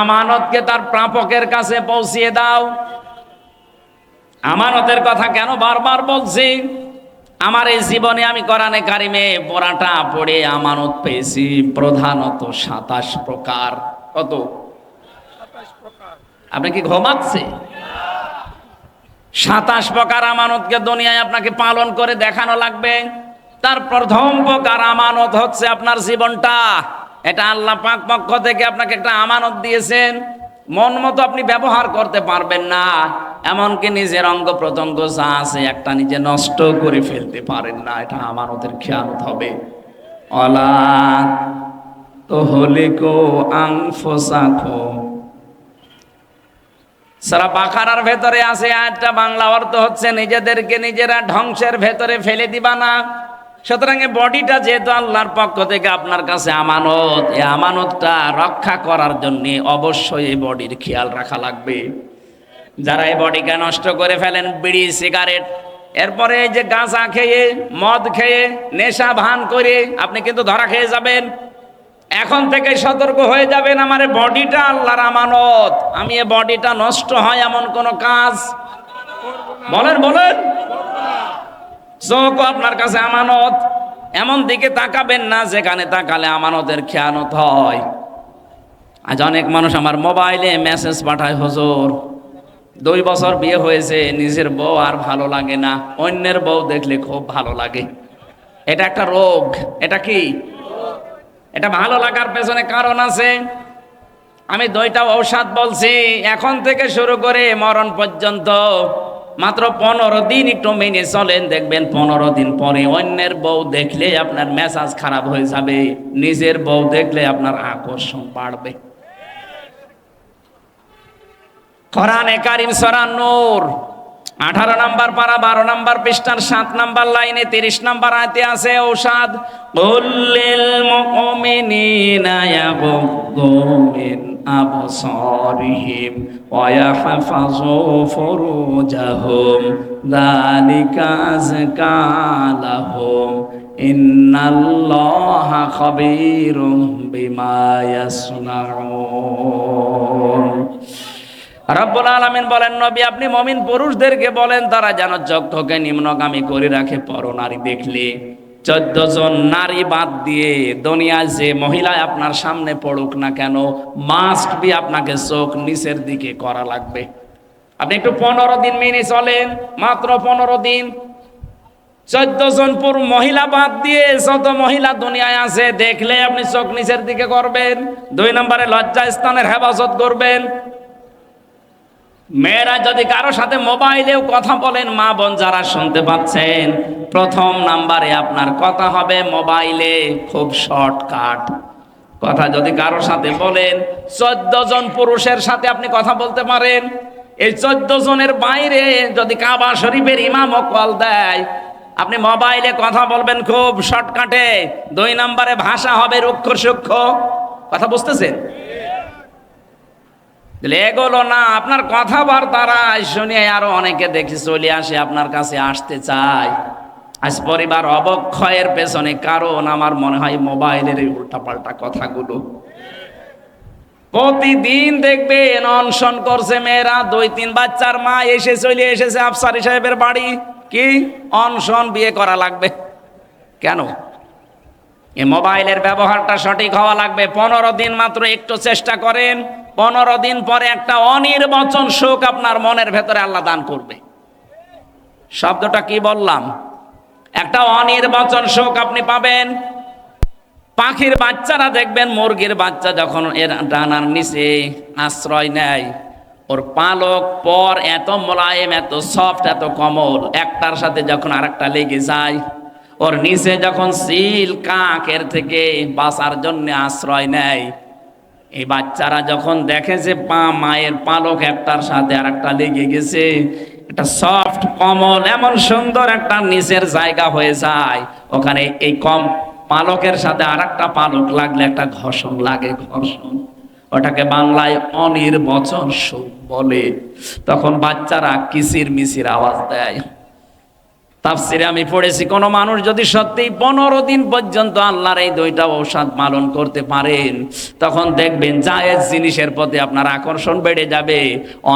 আমানতকে তার প্রাপকের কাছে পৌঁছিয়ে দাও। আমানতের কথা কেন বারবার বলছি? আমার এই জীবনে আমি কোরআনে কারিমে পড়াটা পড়ে আমানত পেয়েছি প্রধানত 27 প্রকার। কত? 27 প্রকার। আপনি কি ঘুমাচ্ছে? 27 প্রকার আমানতকে দুনিয়ায় আপনাকে পালন করে দেখানো লাগবে। তার প্রথম প্রকার আমানত হচ্ছে আপনার জীবনটা। এটা আল্লাহ পাক পক্ষ থেকে আপনাকে একটা আমানত দিয়েছেন, মন মতো আপনি ব্যবহার করতে পারবেন না, এমনকি নিজের অঙ্গ প্রত্যঙ্গ যা আছে একটা নিজে নষ্ট করে ফেলতে পারেন না, এটা আমানতের খেয়ানত হবে। অলা তুহলিকু আনফুসাকুম, সূরা বাকারার ভেতরে আছে আয়াতটা, বাংলা অর্থ হচ্ছে নিজেদেরকে নিজেরা ধ্বংসের ভেতরে ফেলে দিবা না। সুতরাং এই বডিটা যেহেতু আল্লাহর পক্ষ থেকে আপনার কাছে আমানত, এই আমানতটা রক্ষা করার জন্য অবশ্যই এই বডির খেয়াল রাখা লাগবে। যারা এই বডিকে নষ্ট করে ফেলেন, বিড়ি, সিগারেট, এরপরে এই যে গাঁজা খেয়ে, মদ খেয়ে, নেশা ভান করে আপনি কিন্তু ধরা খেয়ে যাবেন। এখন থেকে সতর্ক হয়ে যাবেন, আমার এই বডিটা আল্লাহর আমানত, আমি এই বডিটা নষ্ট হয় এমন কোন কাজ বলেন বলেন। চোখও আপনার কাছে আমানত, এমন দিকে তাকাবেন না যেখানে তাকালে আমানতের খেয়ানত হয়। আজ অনেক মানুষ আমার মোবাইলে মেসেজ পাঠায়, হুজুর 2 বছর বিয়ে হয়েছে, নিজের বউ আর ভালো লাগে না, অন্যের বউ দেখলে খুব ভালো লাগে। এটা একটা রোগ। এটা কি? এটা ভালো লাগার পেছনে কারণ আছে। আমি 2টা ঔষধ বলছি, এখন থেকে শুরু করে মরণ পর্যন্ত মাত্র 15 দিন একটু মেনে চলেন, দেখবেন 15 দিন পরে অন্যের বউ দেখলে আপনার মেজাজ খারাপ হয়ে যাবে, নিজের বউ দেখলে আপনার আকর্ষণ বাড়বে। কোরআনে কারীম সূরা নূর 18 নম্বর পারা 12 নম্বর পৃষ্ঠার 7 নম্বর লাইনে 30 নম্বর আয়াতে আছে ঔষধ, কুল্লিল মুমিনিনা ইয়াগুদ্দু মিন আবসারিহিম ওয়া ইয়াহফাযু ফুরুজাহুম যালিকা আযকা লাহুম ইন্নাল্লাহা খাবীরুম বিমা ইয়াসনাউন। রব্বুল আলামিন বলেন, নবী আপনি মুমিন পুরুষদেরকে বলেন তারা যেন চক্ষুকে নিম্নগামী করে রাখে পরনারী দেখলে। 14 জন নারী বাদ দিয়ে দুনিয়ায় যে মহিলা আপনার সামনে পড়ুক না কেন, মাস্ট বি আপনাকে চোখ নিচের দিকে করা লাগবে। আপনি একটু 15 দিন মেনে চলেন, মাত্র 15 দিন। 14 জন মহিলা বাদ দিয়ে যত মহিলা দুনিয়ায় আছে দেখলে আপনি চোখ নিচের দিকে করবেন। 2 নম্বরে লজ্জা স্থানের হেফাজত করবেন। মেয়েরা যদি কারো সাথে মোবাইলেও কথা বলেন, মা বোন যারা শুনতে পাচ্ছেন, প্রথম নাম্বারে আপনার কথা হবে মোবাইলে খুব শর্টকাট কথা। যদি কারো সাথে বলেন, 14 জন পুরুষের সাথে আপনি কথা বলতে পারেন, এই 14 জনের বাইরে যদি কাবা শরীফের ইমামও কল দেয়, আপনি মোবাইলে কথা বলবেন খুব শর্টকাটে। 2 নম্বরে ভাষা হবে রুক্ষ সূক্ষ্ম। কথা বুঝতেছেন? এগুলো না, আপনার কথাবার্তারা শুনে আরো অনেকে দেখি চলে আসে আপনার কাছে, আসতে চায়। আজ পরিবার অবক্ষয়ের পেছনে কারণ আমার মনে হয় মোবাইলের এই উল্টাপাল্টা কথাগুলো। প্রতিদিন দেখবেন অনশন করছে মেয়েরা, 2-3 বাচ্চার মা এসে চলে এসেছে আফসারি সাহেবের বাড়ি। কি অনশন? বিয়ে করা লাগবে। কেন? এই মোবাইলের ব্যবহারটা সঠিক হওয়া লাগবে। 15 দিন মাত্র একটু চেষ্টা করেন, 15 দিন পরে একটা অনির্বচন সুখ আপনার মনের ভেতরে আল্লাহ দান করবে। শব্দটা কি বললাম? একটা অনির্বচন সুখ আপনি পাবেন। পাখির বাচ্চারা দেখবেন, মুরগির বাচ্চা যখন এর ডানার নিচে আশ্রয় নেয়, ওর পালক পর এত মোলায়েম, এত সফট, এত কোমল, একটার সাথে যখন আরেকটা লেগে যায়, ওর নিচে যখন সিল কাকের থেকে বাঁচার জন্য আশ্রয় নেয়, এই বাচ্চারা যখন দেখে যে মায়ের পালক একটার সাথে আরেকটা লেগে গেছে, একটা সফট কোমল এমন সুন্দর একটা নিচের জায়গা হয়ে যায়, ওখানে এই কম পালকের সাথে আরেকটা পালক লাগলে একটা ঘর্ষণ লাগে, ঘর্ষণ। ওটাকে বাংলায় অনির্বচন সুখ বলে। তখন বাচ্চারা কিচির মিচির আওয়াজ দেয়। তাফসিরে আমি পড়েছি, কোন মানুষ যদি সত্যিই 15 দিন পর্যন্ত আল্লাহর এই 2টা ঔষধ পালন করতে পারেন, তখন দেখবেন জায়েজ জিনিসের প্রতি আপনার আকর্ষণ বেড়ে যাবে,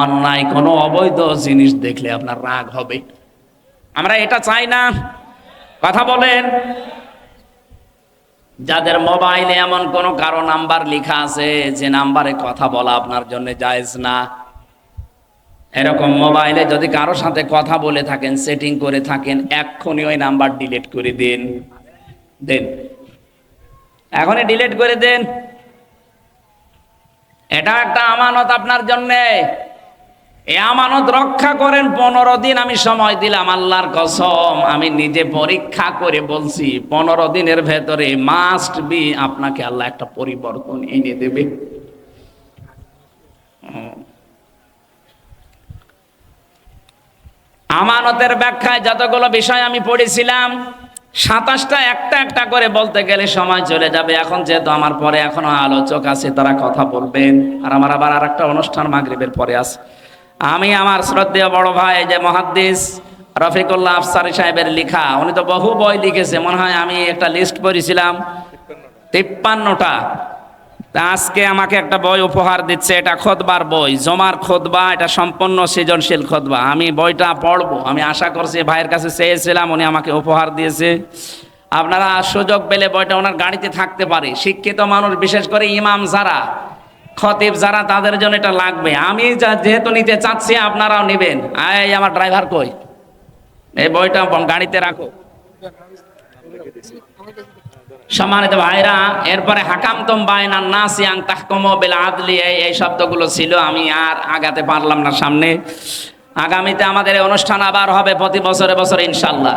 অন্যায় কোনো অবৈধ জিনিস দেখলে আপনার রাগ হবে। আমরা এটা চাই না। কথা বলেন। যাদের মোবাইলে এমন কোন কারো নাম্বার লেখা আছে যে নাম্বারে কথা বলা আপনার জন্য জায়েজ না, এরকম মোবাইলে যদি কারো সাথে কথা বলে থাকেন, সেটিং করে থাকেন, এক্ষুনি ওই নাম্বার ডিলিট করে দেন। এখনই ডিলিট করে দেন। এটা একটা আমানত আপনার জন্য। এই আমানত রক্ষা করেন। 15 দিন আমি সময় দিলাম, আল্লাহর কসম আমি নিজে পরীক্ষা করে বলছি, 15 দিনের ভেতরে মাস্ট বি আপনাকে আল্লাহ একটা পরিবর্তন এনে দেবে। আমানতের ব্যাখ্যায় যতগুলো বিষয় আমি পড়েছিলাম, 27টা একটা একটা করে বলতে গেলে সময় চলে যাবে। এখন যেহেতু আমার পরে এখনো আলোচক আছে, তারা কথা বলবেন, আর আমার আবার আরেকটা অনুষ্ঠান মাগরিবের পরে আছে। আমি আমার শ্রদ্ধেয় বড় ভাই যে মুহাদ্দিস রফিকুল্লাহ আফসারী সাহেবের লেখা, উনি তো বহু বই লিখেছে, মনে হয় আমি একটা লিস্ট করেছিলাম 53টা। আজকে আমাকে একটা বই উপহার দিচ্ছে, এটা খুতবার বই, জমার খুতবা, এটা সম্পূর্ণ সৃজনশীল খুতবা। আমি বইটা পড়বো, আমি আশা করছি, ভাইয়ের কাছে চেয়েছিলাম, উনি আমাকে উপহার দিয়েছে। আপনারা সুযোগ পেলে বইটা ওনার গাড়িতে থাকতে পারে। শিক্ষিত মানুষ, বিশেষ করে ইমাম যারা, খতিব যারা, তাদের জন্য এটা লাগবে। আমি যেহেতু নিতে চাচ্ছি, আপনারাও নেবেন। এই আমার ড্রাইভার কই, এই বইটা গাড়িতে রাখো। সম্মানিত ভাইরা, এরপরে হাকামতুম বাইনান নাসি আন তাহকুমু বিল আদলি, এই শব্দগুলো ছিল, আমি আর আগাতে পারলাম না সামনে। আগামীতে আমাদের এই অনুষ্ঠান আবার হবে প্রতি বছরে বছরে ইনশাআল্লাহ।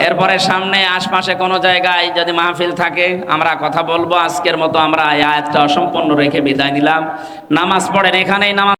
এরপরে সামনে আশপাশে কোনো জায়গায় যদি মাহফিল থাকে আমরা কথা বলবো। আজকের মতো আমরা এই আয়াতটা অসম্পূর্ণ রেখে বিদায় নিলাম। নামাজ পড়েন, এখানেই নামাজ